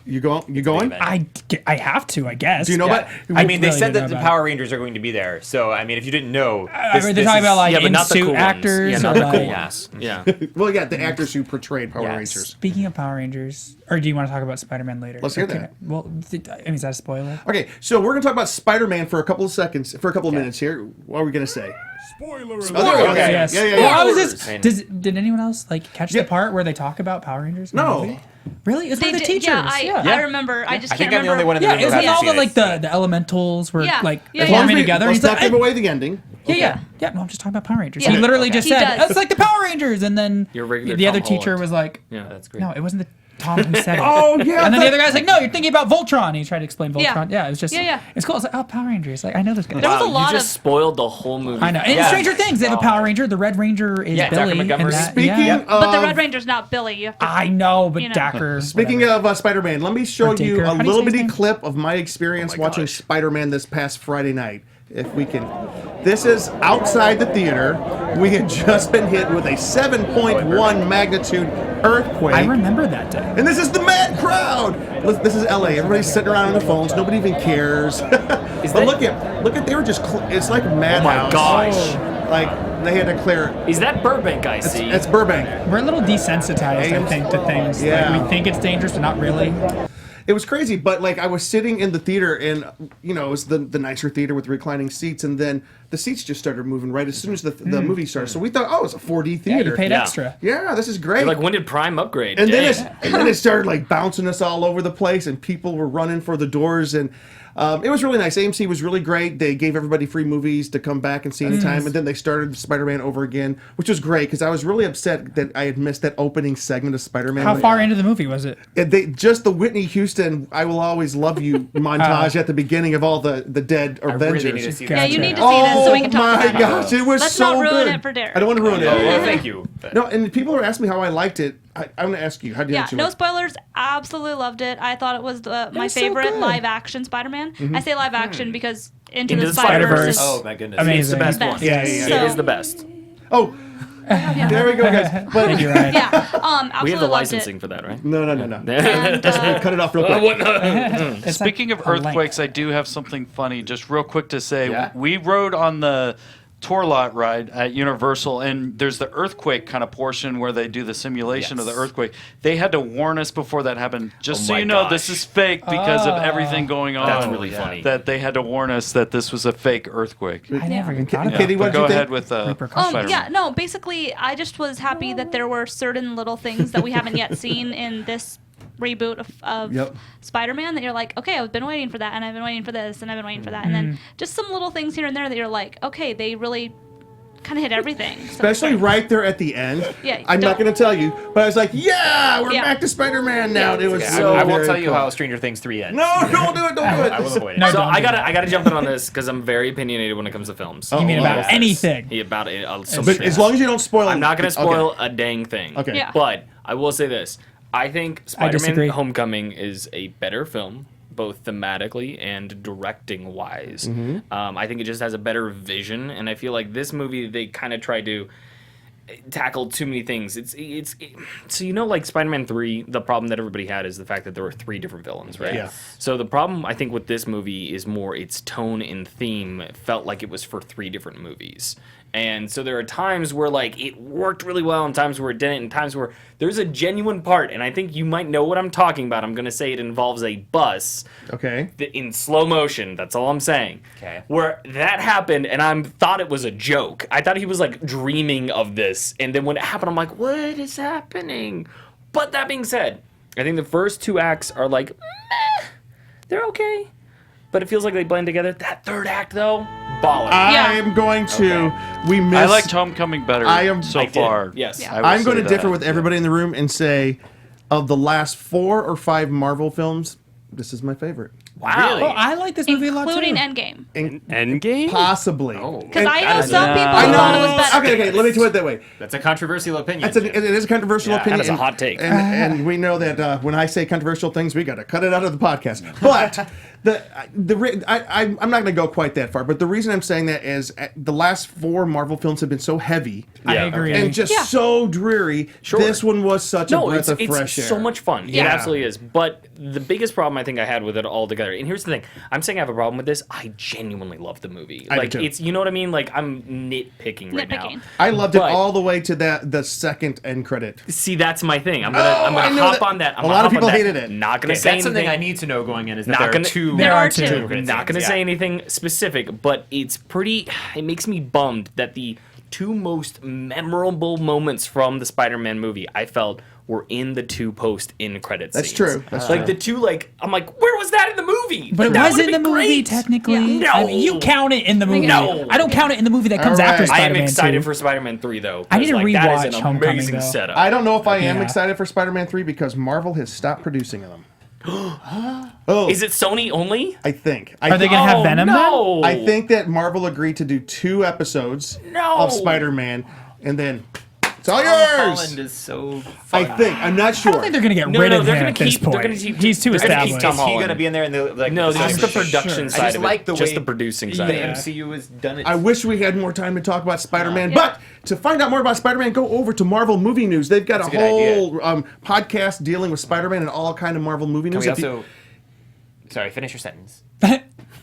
You going? I have to, I guess. Do you know Yeah. about? I mean, they really said didn't that know the about Power Rangers are going to be there. So, I mean, if you didn't know, I mean, they're talking about like Yeah, but not the in-suit cool ones. actors. Yeah, or not the cool like- ones. Yeah. Well, yeah, the actors who portrayed Power Yes. Rangers. Speaking of Power Rangers, or do you want to talk about Spider-Man later? Let's hear Okay. that. Well, I mean, is that a spoiler? Okay, so we're gonna talk about Spider-Man for a couple of seconds, for a couple of minutes here. What are we gonna say? Spoiler Oh, there we go. Okay. Yes. Yeah. Well, I was Spoilers. just. Did anyone else like catch the part where they talk about Power Rangers? in the No. movie? Really? It was They one of the did, teachers. I remember. I just I think can't I'm the only remember. one in the Yeah, room it was who when all hasn't the seen like it. the elementals were Yeah. like Yeah, forming yeah. together. Let's He's not like, give away the ending. yeah. No, I'm just talking about Power Rangers. Yeah. He literally Okay. just He said, does. "It's like the Power Rangers," and then Your regular the other Tom teacher Holland. was like, Yeah. That's great. "No, it wasn't the Tom who said it." Oh, yeah, And then that- the other guy's like, "No, you're thinking about Voltron." He tried to explain Yeah. Voltron. Yeah, it was just. Yeah. It's cool. It's like, oh, Power Rangers. Like I know this guy. There was a Wow, lot you just of. spoiled the whole movie. I know. And Yeah. Stranger Things, they have a Power Ranger. The Red Ranger is Yeah, Dr. Billy. Montgomery. And that, Speaking yeah. But the of- Red Ranger's not Billy. You have to. I know, but You know. Dacker. Speaking whatever. of Spider-Man, let me show Or you Daker. a How do you little say his bitty name? clip of my experience Oh my watching gosh. Spider-Man this past Friday night. If we can. This is outside the theater. We had just been hit with a 7.1 magnitude earthquake. I remember that day. And this is the mad crowd. This is LA. Everybody's sitting around on their phones. Nobody even cares. But look at they were just. It's like madhouse. gosh. Like they had to clear. Is that Burbank I see? It's Burbank. We're a little desensitized, I think, to things. Yeah. Like, we think it's dangerous, but not really. It was crazy, but like I was sitting in the theater, and it was the nicer theater with reclining seats, and then the seats just started moving right as soon as the movie started. So we thought, oh, it's a 4D Yeah, theater. you paid Yeah. extra. Yeah, this is great. You're like, when did Prime upgrade? and then Dang. it started like bouncing us all over the place, and people were running for the doors, and it was really nice. AMC was really great. They gave everybody free movies to come back and see anytime, and then they started Spider-Man over again, which was great because I was really upset that I had missed that opening segment of Spider-Man. How far into the movie was it? They just the Whitney Houston "I Will Always Love You" montage at the beginning of all the dead I Avengers. really need to see Yeah, Yeah, that. you Gotcha. need to see this so we can talk Oh about my it. gosh, it was Let's so not ruin good. it for Derek. I don't want to ruin it. Oh, well, thank you. No, and people are asking me how I liked it. I'm going to ask you. How did Yeah, you no like it? spoilers. Absolutely loved it. I thought it was my was so favorite good. live action Spider-Man. I say live action because Into Into the the Spider-Verse. Spider-Verse. Oh my goodness. Amazing. It's the best Best. one. Yeah, yeah, yeah. It is the best. Oh, there we go, guys. Thank But you, Ryan. Yeah, absolutely We have the loved licensing it. for that, right? no. And, Cut it off real quick. It's Speaking like of a length. earthquakes, I do have something funny, just real quick to say. Yeah. We rode on the tour lot ride at Universal, and there's the earthquake kind of portion where they do the simulation of the Yes. earthquake. They had to warn us before that happened, just Oh so my you know, gosh. this is fake because of everything going on. That's really funny. That they had to warn us that this was a fake earthquake. I never even thought Yeah. about Katie, it. what But did go you think? ahead with Spider-Man. Yeah, no, basically, I just was happy that there were certain little things that we haven't yet seen in this reboot of Yep. Spider-Man that you're like, okay, I've been waiting for that, and I've been waiting for this, and I've been waiting for that, and then just some little things here and there that you're like, okay, they really kind of hit everything. So- Especially right there at the end. Yeah, I'm not don't- going to tell you, but I was like, yeah, we're Yeah. back to Spider-Man now. And it was Yeah, so I won't very tell you cool. how Stranger Things 3 ends. No, don't do it. Don't do it. I will avoid it. No, So don't I do gotta jump in on this because I'm very opinionated when it comes to films. Oh, You mean about yes. anything? Yeah, about it. So But as long as you don't spoil I'm not gonna okay. spoil a dang thing. Okay. Yeah. But I will say this: I think disagree. Spider-Man: Homecoming is a better film, both thematically and directing wise. I think it just has a better vision, and I feel like this movie they kind of tried to tackle too many things. So like Spider-Man 3, the problem that everybody had is the fact that there were 3 different villains, right? Yeah. So the problem I think with this movie is more its tone and theme felt like it was for 3 different movies. And so there are times where like it worked really well and times where it didn't and times where there's a genuine part, and I think you might know what I'm talking about. I'm going to say it involves a bus Okay. in slow motion. That's all I'm saying. Okay. Where that happened, and I thought it was a joke. I thought he was like dreaming of this, and then when it happened, I'm like, "What is happening? But that being said, I think the first 2 acts are like, meh, they're okay. But it feels like they blend together. That third act, though, baller. I'm going to. We missed. I liked Homecoming better so far. Yes. Yeah. I will I'm going say to differ that. with everybody in the room and say, of the last 4 or 5 Marvel films, this is my favorite. Wow. Well, I like this movie a lot too. Including Endgame. Endgame? Possibly. Because I know some people I know. thought it was better. Okay, let me do it that way. That's a controversial opinion. It is a controversial opinion. That is a hot take. And we know that when I say controversial things, we got to cut it out of the podcast. But I'm not going to go quite that far. But the reason I'm saying that is the last 4 Marvel films have been so heavy. I agree. And just so dreary. Sure. This one was such a breath of fresh it's air. so much fun. Yeah. It absolutely is. But the biggest problem I think I had with it all together, and here's the thing, I'm saying I have a problem with this. I genuinely love the movie. I do Like too. it's, you know what I mean? Like I'm nitpicking right now. I loved it But- all the way to the second end credit. See, that's my thing. I'm I gonna knew hop that. on that. A lot of people hated it. Not gonna Okay, say that's something anything. I need to know going in. Is that Not there are gonna- 2? There are two. two. credit Not gonna scenes, say yeah. anything specific, but it's pretty. It makes me bummed that the 2 most memorable moments from the Spider-Man movie I felt were in the 2 post-in credits. That's true. That's like true. the 2, like I'm like, where was that in the movie? But Like, it that was would've in the been movie, great. technically. No. I mean, you count it in the movie. No. I don't count it in the movie that comes All after right. I am Spider-Man excited 2. for Spider-Man 3 though. I need to 'cause, like, that is rewatch an Homecoming, amazing though. setup. I don't know if I am Yeah. excited for Spider-Man 3 because Marvel has stopped producing them. Is it Sony only? I think. Are they going to have Venom no. I think that Marvel agreed to do 2 episodes No. of Spider-Man, and then it's all Holland yours. is so. I think. I'm not sure. I don't think they're going to get No, rid no, of they're him gonna at this keep- they're point. gonna keep- He's too they're gonna keep established. Tom Is he Holland. going to be in there? In the, like, No, the just the same- production I side just of like it. the Just way the producing side the of it. MCU has done it. I wish we had more time to talk about Spider-Man, Yeah. but to find out more about Spider-Man, go over to Marvel Movie News. They've got That's a a good whole podcast dealing with Spider-Man and all kind of Marvel movie Can news. we If you- also? Sorry, finish your sentence.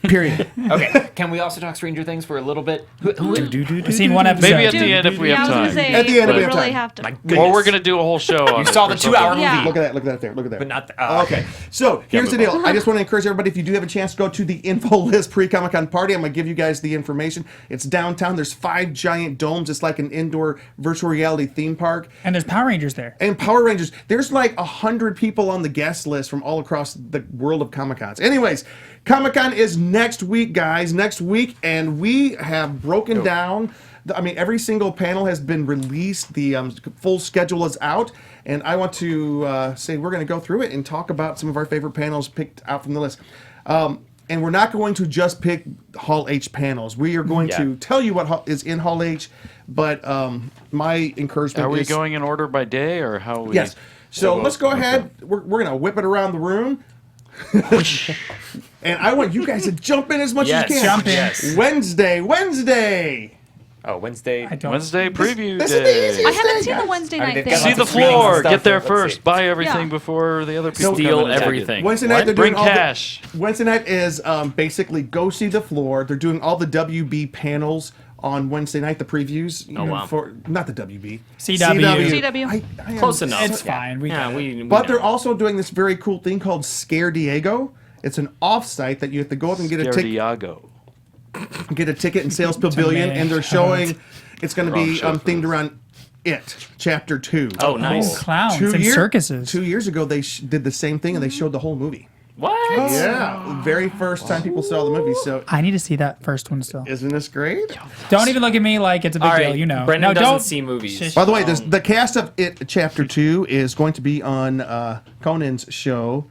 period. Okay. Can we also talk Stranger Things for a little bit? I've seen one episode. Maybe at the end if we Yeah, have I was time. gonna say, At the end, we we have really time. have to. Or we're gonna do a whole show on You it saw or the something. 2-hour Yeah. movie. Look at that. Look at that there. Look at that. But not. Okay, so here's the move deal. I just want to encourage everybody, if you do have a chance, go to the info list pre-Comic-Con party. I'm going to give you guys the information. It's downtown. There's 5 giant domes. It's like an indoor virtual reality theme park. And there's Power Rangers there. And Power Rangers. There's like 100 people on the guest list from all across the world of Comic-Cons. Anyways, Comic-Con is next week, guys. Next week. And we have broken down... I mean, every single panel has been released. The full schedule is out. And I want to say we're going to go through it and talk about some of our favorite panels picked out from the list. And we're not going to just pick Hall H panels. We are going to tell you what is in Hall H. But my encouragement Are we is... going in order by day or how? We, Yes. So we'll- let's go okay. ahead. We're going to whip it around the room. And I want you guys to jump in as much as you can. Jump in. Yes. Wednesday. Oh, Wednesday. I don't. Wednesday preview This is the day. easiest I haven't day, seen the guys. Wednesday I mean, night they've thing. got See lots the of screenings and floor. stuff, Get there but let's first. see. Buy everything Yeah. before the other people Steal come in and take it. everything. Wednesday night, they're Bring doing all cash. Wednesday night is basically go see the floor. They're doing all the WB panels on Wednesday night, the previews. You know, wow. For not the WB. CW. CW. I am Close enough. It's fine. We Yeah, got it. we But they're know. also doing this very cool thing called Scare Diego. It's an off-site that you have to go up and get a ticket. Diego. Get a ticket in Sales Pavilion, and they're showing it's going to be Wrong show for themed this. around It Chapter 2. Oh, nice. Clowns and circuses. 2 years ago, they did the same thing, and they showed the whole movie. What? Yeah, very first time people saw the movie. So I need to see that first one still. isn't this great? Don't even look at me like it's a big All deal. right. You know. Brendan no, doesn't don't see movies. Shush. By the way, the cast of It Chapter 2 is going to be on Conan's show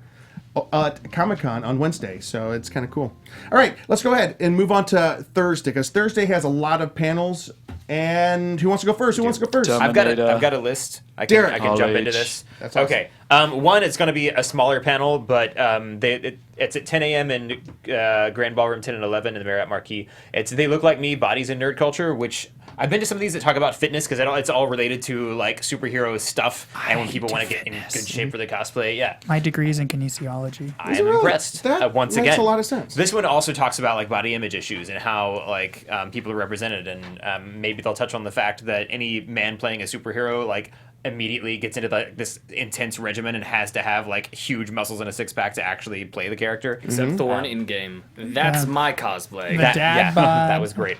at Comic-Con on Wednesday, so it's kind of cool. All right, let's go ahead and move on to Thursday, because Thursday has a lot of panels. And who wants to go first? Who wants to go first? Dumb. I've got Dominate, a list. I can Derek. jump Hall into H. this. That's awesome. Okay. One, it's going to be a smaller panel, but it's at 10 a.m. in Grand Ballroom 10 and 11 in the Marriott Marquis. It's They Look Like Me, Bodies and Nerd Culture, which I've been to some of these that talk about fitness because it's all related to like superhero stuff, and when people want to get in good shape for the cosplay. Yeah. My degree is in kinesiology. I Is am it really? impressed. That Once makes again, a lot of sense. This one also talks about like body image issues and how like people are represented, and maybe they'll touch on the fact that any man playing a superhero like immediately gets into this intense regimen and has to have like huge muscles and a six-pack to actually play the character. Except Thorn in game. That's my cosplay. The dad bod. That was great.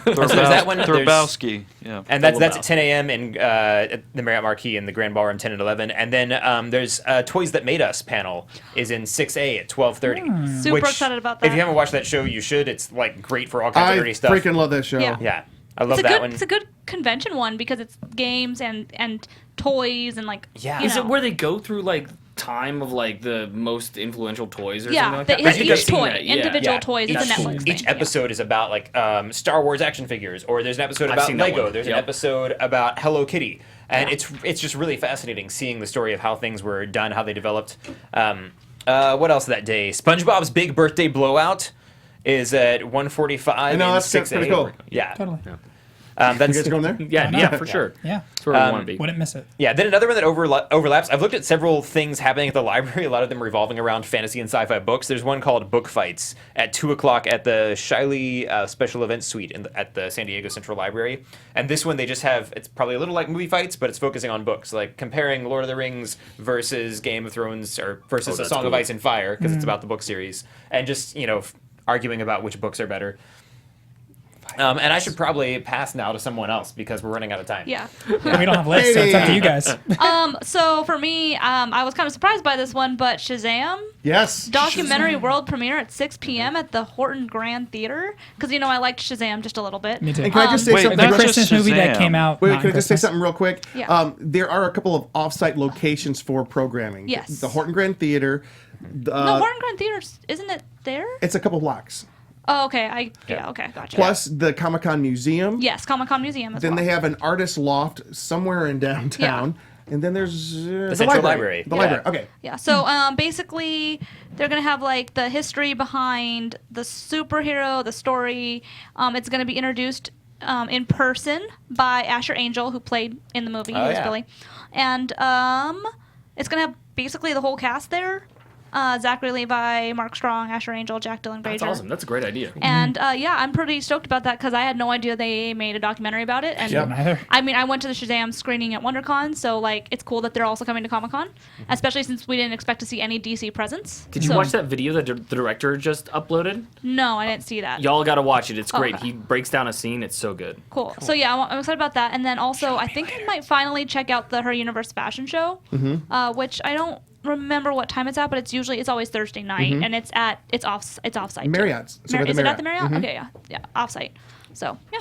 So there's that one. Thorbowski. Yeah. And that's at 10 a.m. in at the Marriott Marquis in the Grand Ballroom, 10 and 11. And then there's Toys That Made Us panel is in 6A at 12:30. Super excited about that. If you haven't watched that show, you should. It's like great for all kinds of nerdy stuff. I freaking love that show. Yeah. I love that one. It's a good convention one because it's games and toys and like. Yeah. You Is know. it where they go through like time of like the most influential toys or Yeah, something like that? the- I think I've each seen toy, that, individual toys. It's a Netflix thing. Each episode is about like Star Wars action figures, or there's an episode I've about seen that Lego. one. There's Yep. an episode about Hello Kitty, and it's just really fascinating seeing the story of how things were done, how they developed. What else that day? SpongeBob's Big Birthday Blowout is at 1:45. I know, that's 6 pretty a.m. cool. Yeah. Totally. That's You guys going there? Yeah, for sure. Yeah. That's where we want to be. Wouldn't miss it. Yeah, then another one that overlaps. I've looked at several things happening at the library. A lot of them revolving around fantasy and sci-fi books. There's one called Book Fights at 2 o'clock at the Shiley Special Events Suite at the San Diego Central Library. And this one, they just have, it's probably a little like movie fights, but it's focusing on books, like comparing Lord of the Rings versus Game of Thrones or versus A that's Song of cool. Ice and Fire, because it's about the book series. And just, arguing about which books are better. And I should probably pass now to someone else because we're running out of time. Yeah. We don't have lists, so it's up to you guys. So for me, I was kind of surprised by this one, but Shazam Yes. documentary world premiere at 6 p.m. at the Horton Grand Theater because I liked Shazam just a little bit. Me too. And can I just say Wait, something? The that's Christmas just movie that Shazam. came out. Wait, not can I on just say Christmas. something real quick? Yeah. There are a couple of off-site locations for programming. Yes. The Horton Grand Theater. No, Horton Grand Theater isn't it there? It's a couple blocks. Oh, okay. Okay, gotcha. Plus the Comic-Con Museum. Yes, Comic-Con Museum as Then well. they have an artist loft somewhere in downtown. And then there's the Central library. Library. The Yeah. library. Okay. Yeah, so basically, they're going to have, like, the history behind the superhero, the story. It's going to be introduced in person by Asher Angel, who played in the movie. He was Billy. And it's going to have basically the whole cast there. Zachary Levi, Mark Strong, Asher Angel, Jack Dylan Grazer. That's awesome. That's a great idea. And I'm pretty stoked about that because I had no idea they made a documentary about it. And Neither. I mean, I went to the Shazam screening at WonderCon, so like it's cool that they're also coming to Comic-Con, especially since we didn't expect to see any DC presence. Did you watch that video that the director just uploaded? No, I didn't see that. Y'all got to watch it. It's great. Okay. He breaks down a scene. It's so good. Cool. So yeah, I'm excited about that. And then also, I think I might finally check out the Her Universe fashion show, which I don't remember what time it's at, but it's always Thursday night, and it's offsite. Marriott's. So we're at the Is it at the Marriott. Marriott? Okay, yeah, offsite. So yeah.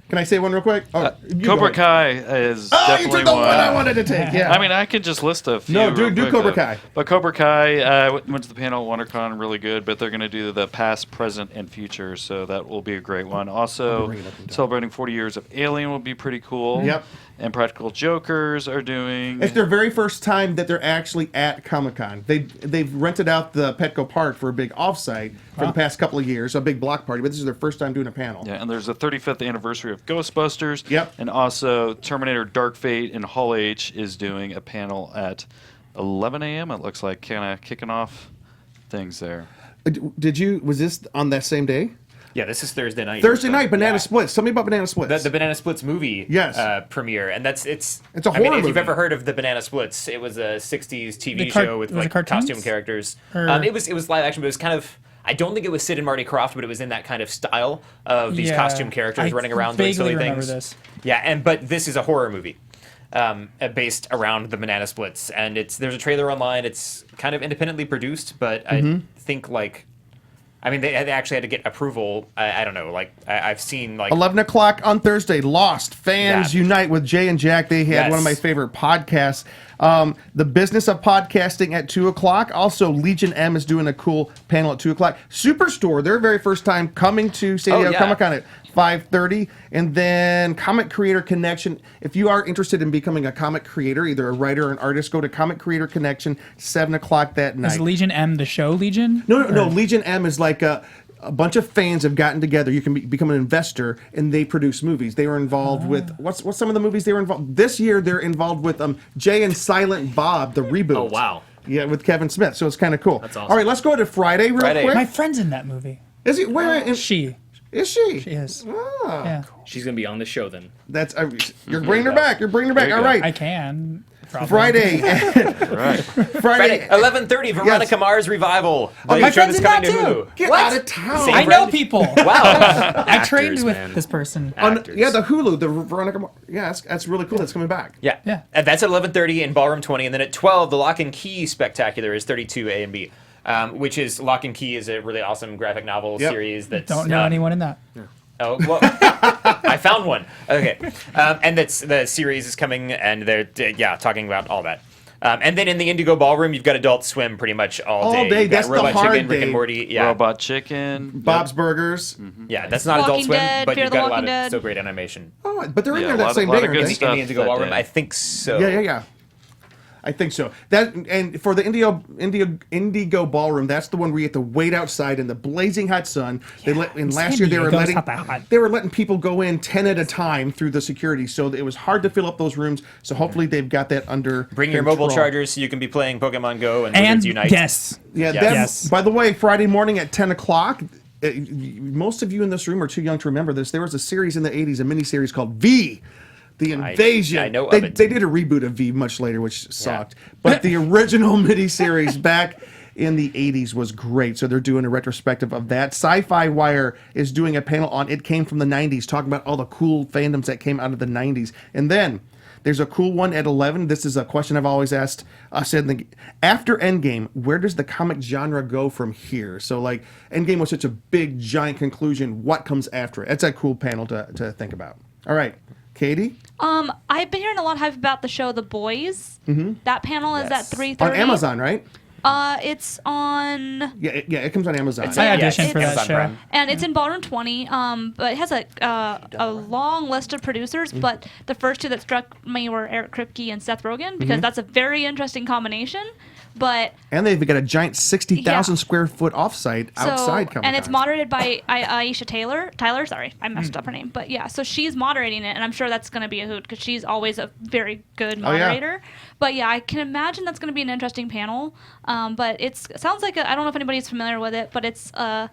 Can I say one real quick? You Cobra go. Kai is Oh, you definitely took the one I one. wanted to take. Yeah. I mean, I could just list a few. No, real do quick, Cobra though. Kai. But Cobra Kai went to the panel at WonderCon, really good. But they're going to do the past, present, and future, so that will be a great one. Also, celebrating 40 years of Alien will be pretty cool. Yep. And Practical Jokers are doing. It's their very first time that they're actually at Comic-Con. They've rented out the Petco Park for a big offsite for the past couple of years, a big block party, but this is their first time doing a panel. Yeah, and there's the 35th anniversary of Ghostbusters. Yep. And also Terminator Dark Fate in Hall H is doing a panel at 11 a.m. It looks like, kind of kicking off things there. Was this on that same day? Yeah, this is Thursday night. Thursday night, Banana Splits. Tell me about Banana Splits. The Banana Splits movie premiere, and it's a horror I mean, if movie. you've ever heard of the Banana Splits, it was a '60s TV show with was it like cartoons? costume characters. Or- It was live action, but it was kind of. I don't think it was Sid and Marty Krofft, but it was in that kind of style of these Yeah, costume characters I running around doing vaguely silly remember things. this. Yeah, but this is a horror movie. Based around the Banana Splits, and there's a trailer online. It's kind of independently produced, but I think they actually had to get approval. I don't know. I've seen 11 o'clock on Thursday. Lost Fans Yeah. Unite with Jay and Jack. They had one of my Yes. favorite podcasts. The Business of Podcasting at 2 o'clock. Also, Legion M is doing a cool panel at 2 o'clock. Superstore, their very first time coming to San Diego yeah. Comic-Con at 5:30. And then Comic Creator Connection. If you are interested in becoming a comic creator, either a writer or an artist, go to Comic Creator Connection, 7 o'clock that night. Is Legion M the show Legion? No. Legion M is like a bunch of fans have gotten together. You can become an investor, and they produce movies. They were involved with what's some of the movies they were involved. This year, they're involved with Jay and Silent Bob, the reboot. Oh, wow. Yeah, with Kevin Smith. So it's kind of cool. That's awesome. All right, let's go to Friday real Friday. quick. My friend's in that movie. Is he? Where? She. Is she? She is. Ah, Yeah. She's gonna be on the show then. That's you're bringing her back. You're bringing her back. you All go. right. I can. Probably. Friday. Right. Friday. 11:30, Veronica Mars revival. The my show friend's in that to too. Hulu. Get What? out of town. Same I know friend? people. Wow. I trained Actors, with man. this person. Actors. Yeah, the Hulu, the Veronica. Yeah, that's really cool. That's coming back. Yeah. Yeah. And that's at 11:30 in Ballroom 20, and then at 12, the Lock and Key Spectacular is 32 A and B, which is Lock and Key is a really awesome graphic novel Yep. series. That's Don't know anyone in that. Oh well, I found one. Okay, and that's the series is coming, and they're talking about all that. And then in the Indigo Ballroom, you've got Adult Swim pretty much all day. All day, You've got that's the Robot hard Chicken, Rick day. and Morty. Yeah, Robot Chicken. Bob's Burgers. yeah, that's not Walking Adult Swim, Dead, but Fear you've the got a lot Walking of Dead. so great animation. Oh, but they're in Yeah, there a that lot same of day, good aren't they? stuff. In the Indigo that Ballroom, day. I think so. Yeah. I think so. That and for the Indigo Ballroom, that's the one where you have to wait outside in the blazing hot sun. They let and last year they were Diego's letting not that hot. they were letting people go in 10 at a time through the security, so it was hard to fill up those rooms. So hopefully they've got that under Bring your mobile control. chargers so you can be playing Pokemon Go and And Wizards Unite. yes. Yeah. Yes. That, Yes. By the way, Friday morning at 10 o'clock. Most of you in this room are too young to remember this. There was a series in the 80s, a miniseries called V. The Invasion. I know of they, it. they did a reboot of V much later, which sucked. But the original miniseries back in the 80s was great. So they're doing a retrospective of that. Sci-Fi Wire is doing a panel on It Came from the 90s, talking about all the cool fandoms that came out of the 90s. And then there's a cool one at 11. This is a question I've always asked. After Endgame, where does the comic genre go from here? So, like, Endgame was such a big, giant conclusion. What comes after it? That's a cool panel to think about. All right, Katie? I've been hearing a lot of hype about the show The Boys. Mm-hmm. That panel is Yes. at 3:30. On Amazon, right? It's on, Yeah, it comes on Amazon. I auditioned for it's- that show. Prime. and it's in Ballroom 20. But it has a long list of producers. But the first two that struck me were Eric Kripke and Seth Rogen because that's a very interesting combination. But And they've got a giant 60,000 Yeah. square foot offsite outside Comic-Con. and it's moderated by Aisha Tyler. Sorry, I messed up her name, but yeah. So she's moderating it, and I'm sure that's going to be a hoot because she's always a very good yeah. moderator. But yeah, I can imagine that's going to be an interesting panel. But it sounds like I don't know if anybody's familiar with it, but it's a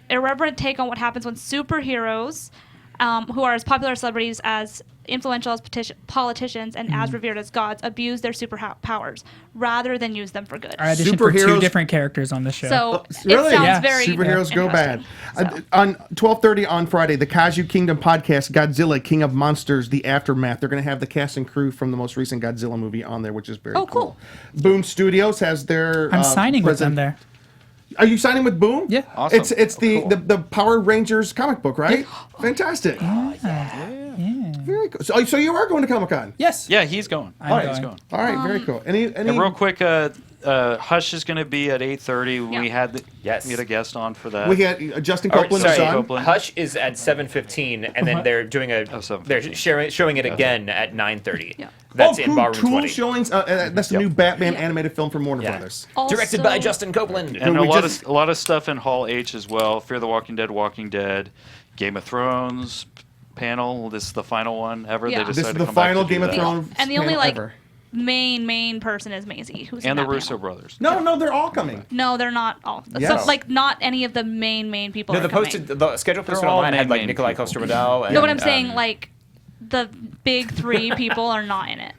irreverent take on what happens when superheroes, who are as popular celebrities as influential as politicians and as revered as gods, abuse their superpowers rather than use them for good. I auditioned for two Superheroes- different characters on this show. So really? it sounds Yeah. very Superheroes go bad. interesting. On 12:30 on Friday, the Kaiju Kingdom podcast, Godzilla, King of Monsters, The Aftermath. They're going to have the cast and crew from the most recent Godzilla movie on there, which is very cool. Boom Studios has their. I'm signing with them present- there. Are you signing with Boom? Yeah. Awesome. It's the Power Rangers comic book, right? Fantastic. Very cool. So you are going to Comic-Con? Yes. Yeah, he's going. I'm He's going. going. All right, very cool. Any And real quick, Hush is going to be at 8:30. Yeah. We had Yes. we had a guest on for that. we had Justin Oh, Copeland sorry, is on. Copeland. Hush is at 7:15, and then they're doing a. 7:15. They're showing it again at 9:30. Yeah. That's oh, in cool, Ballroom Tool 20. showings. That's the Yep. new Batman animated film from Warner Yeah. Brothers. Directed by Justin Copeland. And we a lot just- of stuff in Hall H as well. Fear the Walking Dead, Game of Thrones panel. This is the final one ever. Yeah. They This decided is to the come back final to do Game of that. Thrones And the only panel like ever. main person is Maisie, who's in And the that Russo panel. brothers. No, they're all coming. No, they're not all. Yes. So, like not any of the main people. No, are the coming. posted the schedule posted all online had like main Nikolai people. Coster-Waldau. And, No, but I'm saying like the big three people are not in it.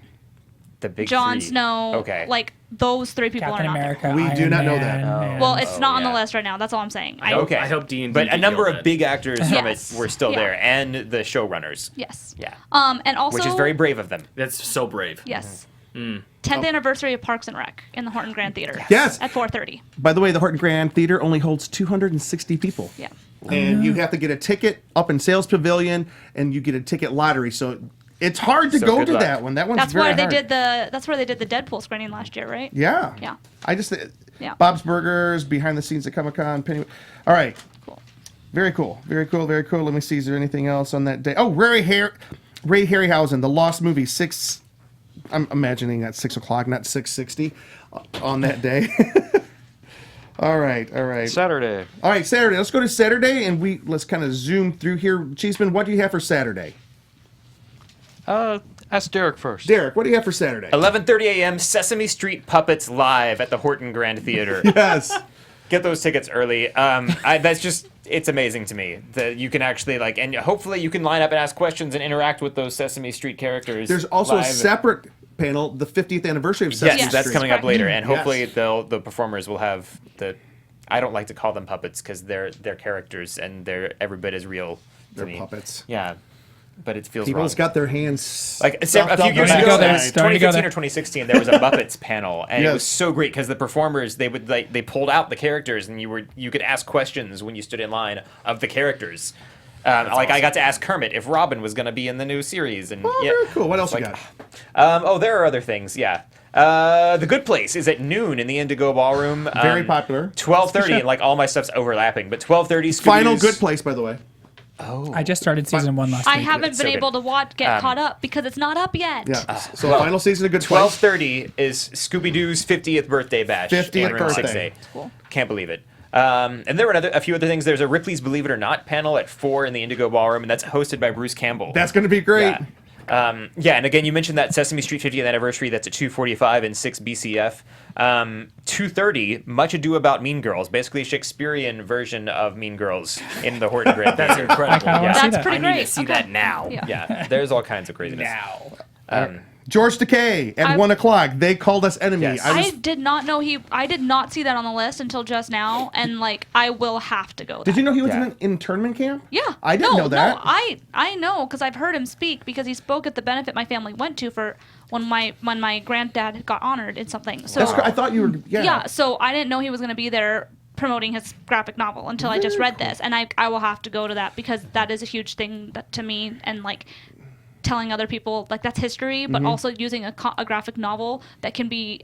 the big Jon three. Snow, Okay. like those three people Captain are not America. We do Iron not know Man, that. and- Well, it's not on the yeah. list right now. That's all I'm saying. Okay. I hope D&D But a can number nail of that. big actors from Yes. it were still Yeah. there, and the showrunners. Yes. Yeah. And also, Which is very brave of them. That's so brave. Yes. 10th anniversary of Parks and Rec in the Horton Grand Theater. Yes. At 4:30. By the way, the Horton Grand Theater only holds 260 people. Yeah. And you have to get a ticket up in Sales Pavilion, and you get a ticket lottery. So it's hard to So go good to luck. that one. That one's That's very where they hard. did the. That's where they did the Deadpool screening last year, right? Yeah. Yeah. I just Yeah. Bob's Burgers, behind the scenes at Comic-Con. All right. Cool. Very cool. Very cool. Very cool. Let me see. Is there anything else on that day? Oh, Ray Harryhausen, The Lost Movie, 6. I'm imagining that's 6 o'clock, not 6:60 on that day. All right. Saturday. All right, Saturday. Let's go to Saturday, and let's kind of zoom through here. Cheeseman, what do you have for Saturday? Ask Derek first. Derek, what do you have for Saturday? 11:30 a.m. Sesame Street Puppets live at the Horton Grand Theater. Yes. Get those tickets early. That's just it's amazing to me that you can actually and hopefully you can line up and ask questions and interact with those Sesame Street characters. There's also live. a separate panel, the 50th anniversary of Sesame Yes, that's Street. coming up later, and Yes. hopefully the performers will have the. I don't like to call them puppets because they're characters and they're every bit as real. They're to me. puppets. Yeah, but it feels People's wrong. got their hands Like a stuffed few up years their ago, there. backside. 2015 or 2016, there was a Muppets panel, and it was Yes. so great because the performers they pulled out the characters, and you could ask questions when you stood in line of the characters. I got to ask Kermit if Robin was going to be in the new series, and Oh, very cool. What else you got? there are other things. Yeah. The Good Place is at noon in the Indigo Ballroom. Very popular. 12:30, and all my stuff's overlapping, but 12:30. Final Good Place, by the way. Oh. I just started season 1 last I week. haven't so been good. able to get caught up because it's not up yet. Yeah. So final season of Good Place. 12:30 is Scooby-Doo's 50th birthday bash. 50th in room birthday. 6A. Cool. Can't believe it. And there were a few other things. There's a Ripley's Believe It or Not panel at 4 in the Indigo Ballroom, and that's hosted by Bruce Campbell. That's going to be great. Yeah. And again, you mentioned that Sesame Street 50th anniversary. That's at 2:45 and 6 BCF. 2:30, Much Ado About Mean Girls, basically a Shakespearean version of Mean Girls in the Horton Grand. That's I incredible. kinda wanna see That's that. pretty I great. need to see Okay. that now. Yeah. Yeah, there's all kinds of craziness. George Takei at 1 o'clock. They called us enemy. Yes. I did not know I did not see that on the list until just now, and I will have to go. Did you know he was Yeah. in an internment camp? Yeah, I didn't know that. No, I know because I've heard him speak because he spoke at the benefit my family went to for when my granddad got honored in something. So That's I thought you were. Yeah. yeah, so I didn't know he was going to be there promoting his graphic novel until I just read this, and I will have to go to that because that is a huge thing to me, and telling other people that's history, but also using a graphic novel that can be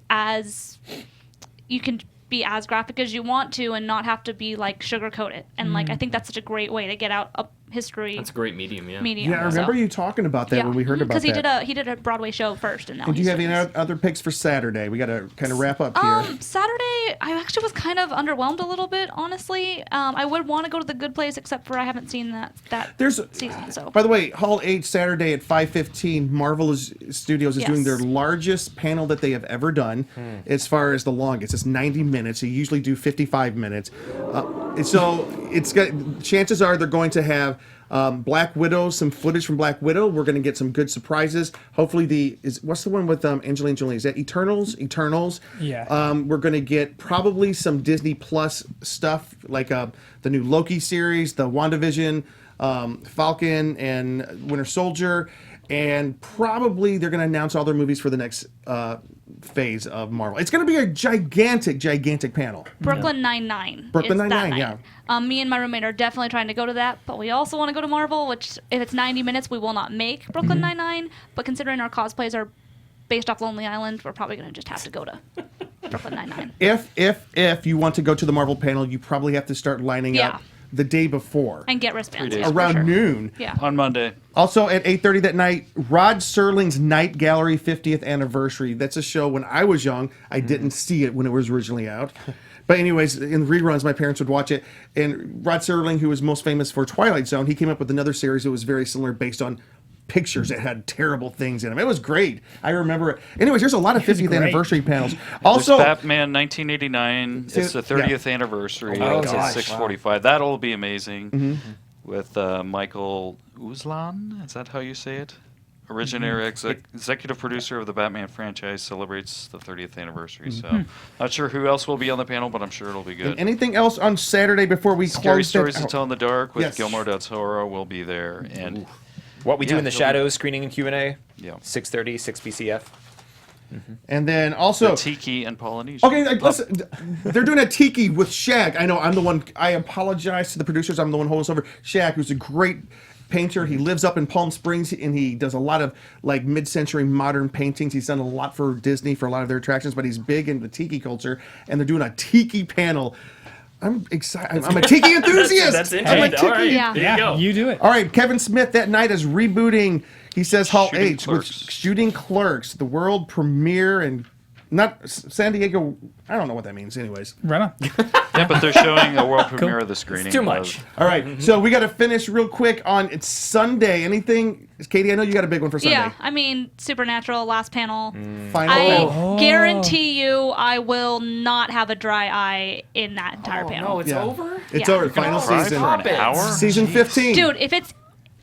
you can be as graphic as you want to and not have to be sugarcoat it, and I think that's such a great way to get out a history. That's a great medium, yeah. Yeah, I remember you talking about that when we heard about that. because he did a Broadway show first, and now. And do you have any other picks for Saturday? We got to kind of wrap up here. Saturday, I actually was kind of underwhelmed a little bit, honestly. I would want to go to the Good Place, except for I haven't seen that season. So. By the way, Hall H Saturday at 5:15. Marvel Studios is doing their largest panel that they have ever done, as far as the longest. It's 90 minutes. They usually do 55 minutes. So chances are they're going to have Black Widow, some footage from Black Widow. We're going to get some good surprises. Hopefully, what's the one with Angelina Jolie? Is that Eternals? Eternals. Yeah. We're going to get probably some Disney Plus stuff like the new Loki series, the WandaVision, Falcon, and Winter Soldier, and probably they're going to announce all their movies for the next phase of Marvel. It's going to be a gigantic panel. Brooklyn Nine-Nine. Brooklyn is that Nine-Nine, night. Me and my roommate are definitely trying to go to that, but we also want to go to Marvel, which if it's 90 minutes, we will not make Brooklyn Nine-Nine. But considering our cosplays are based off Lonely Island, we're probably going to just have to go to Brooklyn Nine-Nine. If you want to go to the Marvel panel, you probably have to start lining up the day before. And get wristbands. Around noon. Yeah. On Monday. Also at 8:30 that night, Rod Serling's Night Gallery 50th Anniversary. That's a show when I was young. I didn't see it when it was originally out. But anyways, in reruns, my parents would watch it. And Rod Serling, who was most famous for Twilight Zone, he came up with another series that was very similar based on pictures that had terrible things in them. It was great. I remember it. Anyways, there's a lot of 50th anniversary panels. Also, there's Batman 1989. It's the 30th anniversary. It's at 6:45. That'll be amazing. With Michael Uslan. Is that how you say it? Executive producer of the Batman franchise, celebrates the 30th anniversary. So, not sure who else will be on the panel, but I'm sure it'll be good. Anything else on Saturday before we Scary close? Stories to Tell in the Dark with Yes. Guillermo del Toro will be there, and What We Do in the he'll Shadows screening and Q&A. Yeah. 6:30, 6 BCF. And then also the Tiki and Polynesia. Okay, listen, they're doing a tiki with Shaq. I know I'm the one. I apologize to the producers. I'm the one holding this over. Shaq, who's a great painter. He lives up in Palm Springs, and he does a lot of mid-century modern paintings. He's done a lot for Disney for a lot of their attractions, but he's big into tiki culture, and they're doing a tiki panel. I'm excited. I'm a tiki enthusiast. That's I'm a interesting. tiki. All right. Yeah. There you go. You do it. All right, Kevin Smith that night is rebooting. He says Hall Shooting H with Clerks. Shooting Clerks, the world premiere and Not San Diego. I don't know what that means. Anyways. Right on. Yeah, but they're showing a world premiere of the screening. Too much. All right. So we got to finish real quick on it's Sunday. Anything, Katie? I know you got a big one for Sunday. Yeah, I mean, Supernatural, last panel. Final. I guarantee you I will not have a dry eye in that entire panel. No, it's over? It's Yeah. over. Final Cry season. for an hour? Season 15. Dude, if it's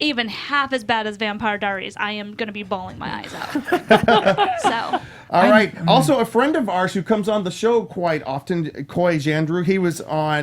even half as bad as Vampire Diaries, I am going to be bawling my eyes out. So... All right. Also, a friend of ours who comes on the show quite often, Coy Jandrew,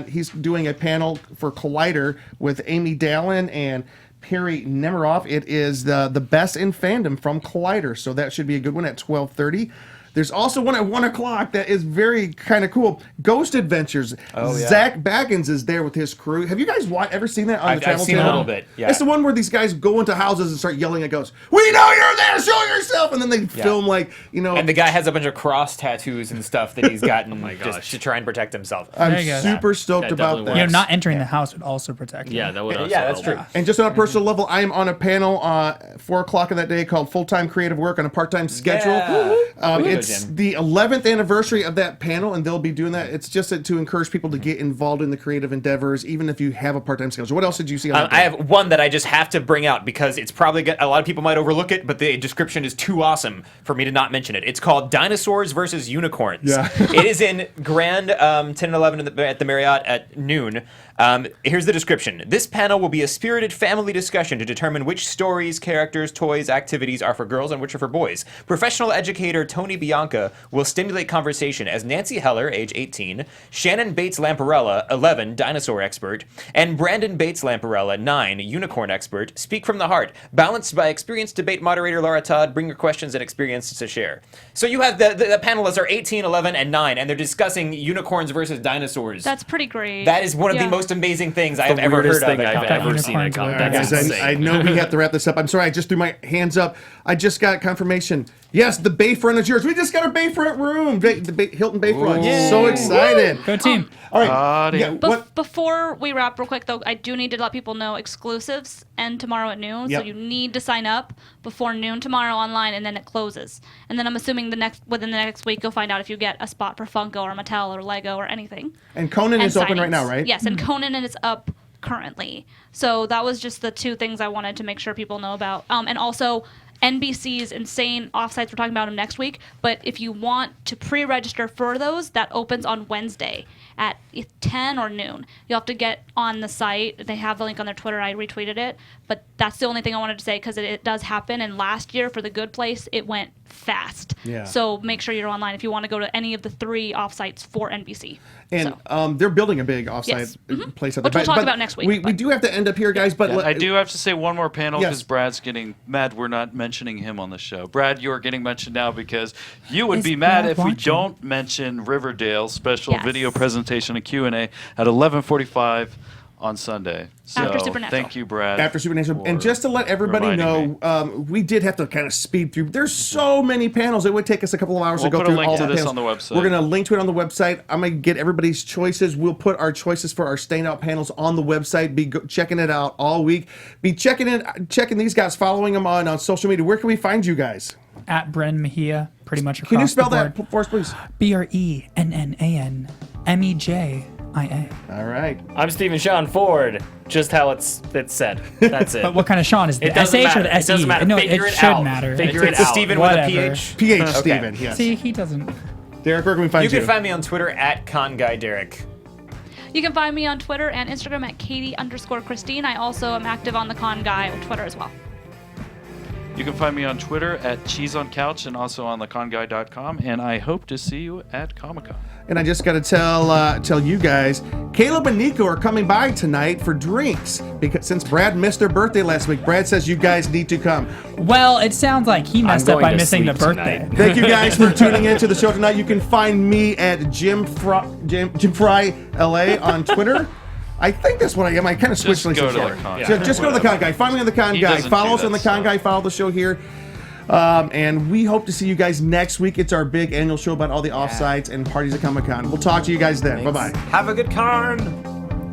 he's doing a panel for Collider with Amy Dallin and Perry Nemiroff. It is the best in fandom from Collider, so that should be a good one at 12:30. There's also one at 1 o'clock that is very kind of cool. Ghost Adventures. Oh, yeah. Zach Baggins is there with his crew. Have you guys ever seen that on the Travel I've seen Channel? a little bit, yeah. It's the one where these guys go into houses and start yelling at ghosts. We know you're there. Show yourself. And then they film And the guy has a bunch of cross tattoos and stuff that he's gotten just to try and protect himself. I'm There you go. super stoked That about definitely that. works. Not entering the house would also protect you. Yeah, that would also Yeah, that's help. true. And just on a personal level, I am on a panel 4 o'clock of that day called Full-Time Creative Work on a part-time schedule. It's the 11th anniversary of that panel, and they'll be doing that. It's just to encourage people to get involved in the creative endeavors, even if you have a part-time schedule. What else did you see on that I have one that I just have to bring out because it's probably a lot of people might overlook it, but the description is too awesome for me to not mention it. It's called Dinosaurs versus Unicorns. Yeah. It is in Grand 10 and 11 at the Marriott at noon. Here's the description. This panel will be a spirited family discussion to determine which stories, characters, toys, activities are for girls and which are for boys. Professional educator Tony Bianca will stimulate conversation as Nancy Heller, age 18, Shannon Bates Lamparella, 11, dinosaur expert, and Brandon Bates Lamparella, 9, unicorn expert, speak from the heart, balanced by experienced debate moderator Laura Todd. Bring your questions and experiences to share. So you have the panelists are 18, 11, and 9, and they're discussing unicorns versus dinosaurs. That's pretty great. That is one of the Yeah. most amazing things I have The ever weirdest heard of. thing at I've Comic-Con. ever seen at Comic-Con. All right, That's guys, insane. I know we have to wrap this up. I'm sorry, I just threw my hands up. I just got confirmation. Yes, the Bayfront is yours. We just got a Bayfront room. Hilton Bayfront. Ooh. So excited. Go team. All right. Yeah, what? Before we wrap real quick, though, I do need to let people know exclusives end tomorrow at noon. Yep. So you need to sign up before noon tomorrow online, and then it closes. And then I'm assuming within the next week, you'll find out if you get a spot for Funko or Mattel or Lego or anything. And Conan is open right now, right? Yes, and Conan is up currently. So that was just the two things I wanted to make sure people know about. And also, NBC's insane offsites, we're talking about them next week. But if you want to pre-register for those, that opens on Wednesday at 10 or noon. You'll have to get on the site. They have the link on their Twitter. I retweeted it. But that's the only thing I wanted to say because it does happen. And last year for The Good Place, it went fast. Yeah. So make sure you're online if you want to go to any of the 3 offsites for NBC. And So. they're building a big offsite Yes. place out there. Which we'll talk about next week, We but- do have to end up here, guys. But I do have to say one more panel Yes. because Brad's getting mad. We're not mentioning him on the show. Brad, you are getting mentioned now because you would Is be mad Brad if we watching? don't mention Riverdale's special Yes. video presentation and Q&A at 11:45 on Sunday. So After Supernatural. thank you, Brad. after Supernatural. And for just to let everybody reminding know, me. we did have to kind of speed through. There's so many panels. It would take us a couple of hours We'll to go put a through link all to the this panels. on the website. We're going to link to it on the website. I'm going to get everybody's choices. We'll put our choices for our standout panels on the website. Be checking it out all week. Be checking these guys, following them on social media. Where can we find you guys? At Brennan Mejia, pretty much across Can you spell the board. that for us, please? BRENNANMEJIA. All right. I'm Stephen Sean Ford. Just how it's said. That's it. But what kind of Sean is It the doesn't SH or matter. the It SE? doesn't matter. No, Figure it it should out. matter. Figure it It's out. Steven with a Whatever. PH. PH Okay. Steven, yes. See, he doesn't. Derek, where can we find you? You can find me on Twitter at conguyderek. You can find me on Twitter and Instagram at Katie_Christine. I also am active on the Con Guy on Twitter as well. You can find me on Twitter at CheeseOnCouch and also on thecongguy.com. And I hope to see you at Comic-Con. And I just got to tell you guys, Caleb and Nico are coming by tonight for drinks because since Brad missed their birthday last week, Brad says you guys need to come. Well, it sounds like he messed up going by to missing the sleep birthday. tonight. Thank you guys for tuning in to the show tonight. You can find me at Jim Frye LA on Twitter. I think that's what I am. I kind of switched Just go to places. the Con So just go to the Con Guy. Find me on the Con He Guy. doesn't Follow do us on the that Con stuff. Guy. Follow the show here. And we hope to see you guys next week. It's our big annual show about all the offsites and parties at Comic-Con. We'll talk to you guys then. Bye-bye. Have a good con.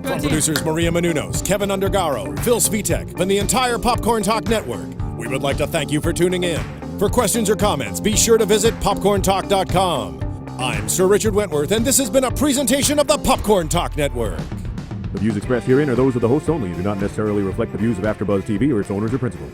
From producers Maria Menounos, Kevin Undergaro, Phil Svitek, and the entire Popcorn Talk Network, we would like to thank you for tuning in. For questions or comments, be sure to visit popcorntalk.com. I'm Sir Richard Wentworth, and this has been a presentation of the Popcorn Talk Network. The views expressed herein are those of the hosts only and do not necessarily reflect the views of AfterBuzz TV or its owners or principals.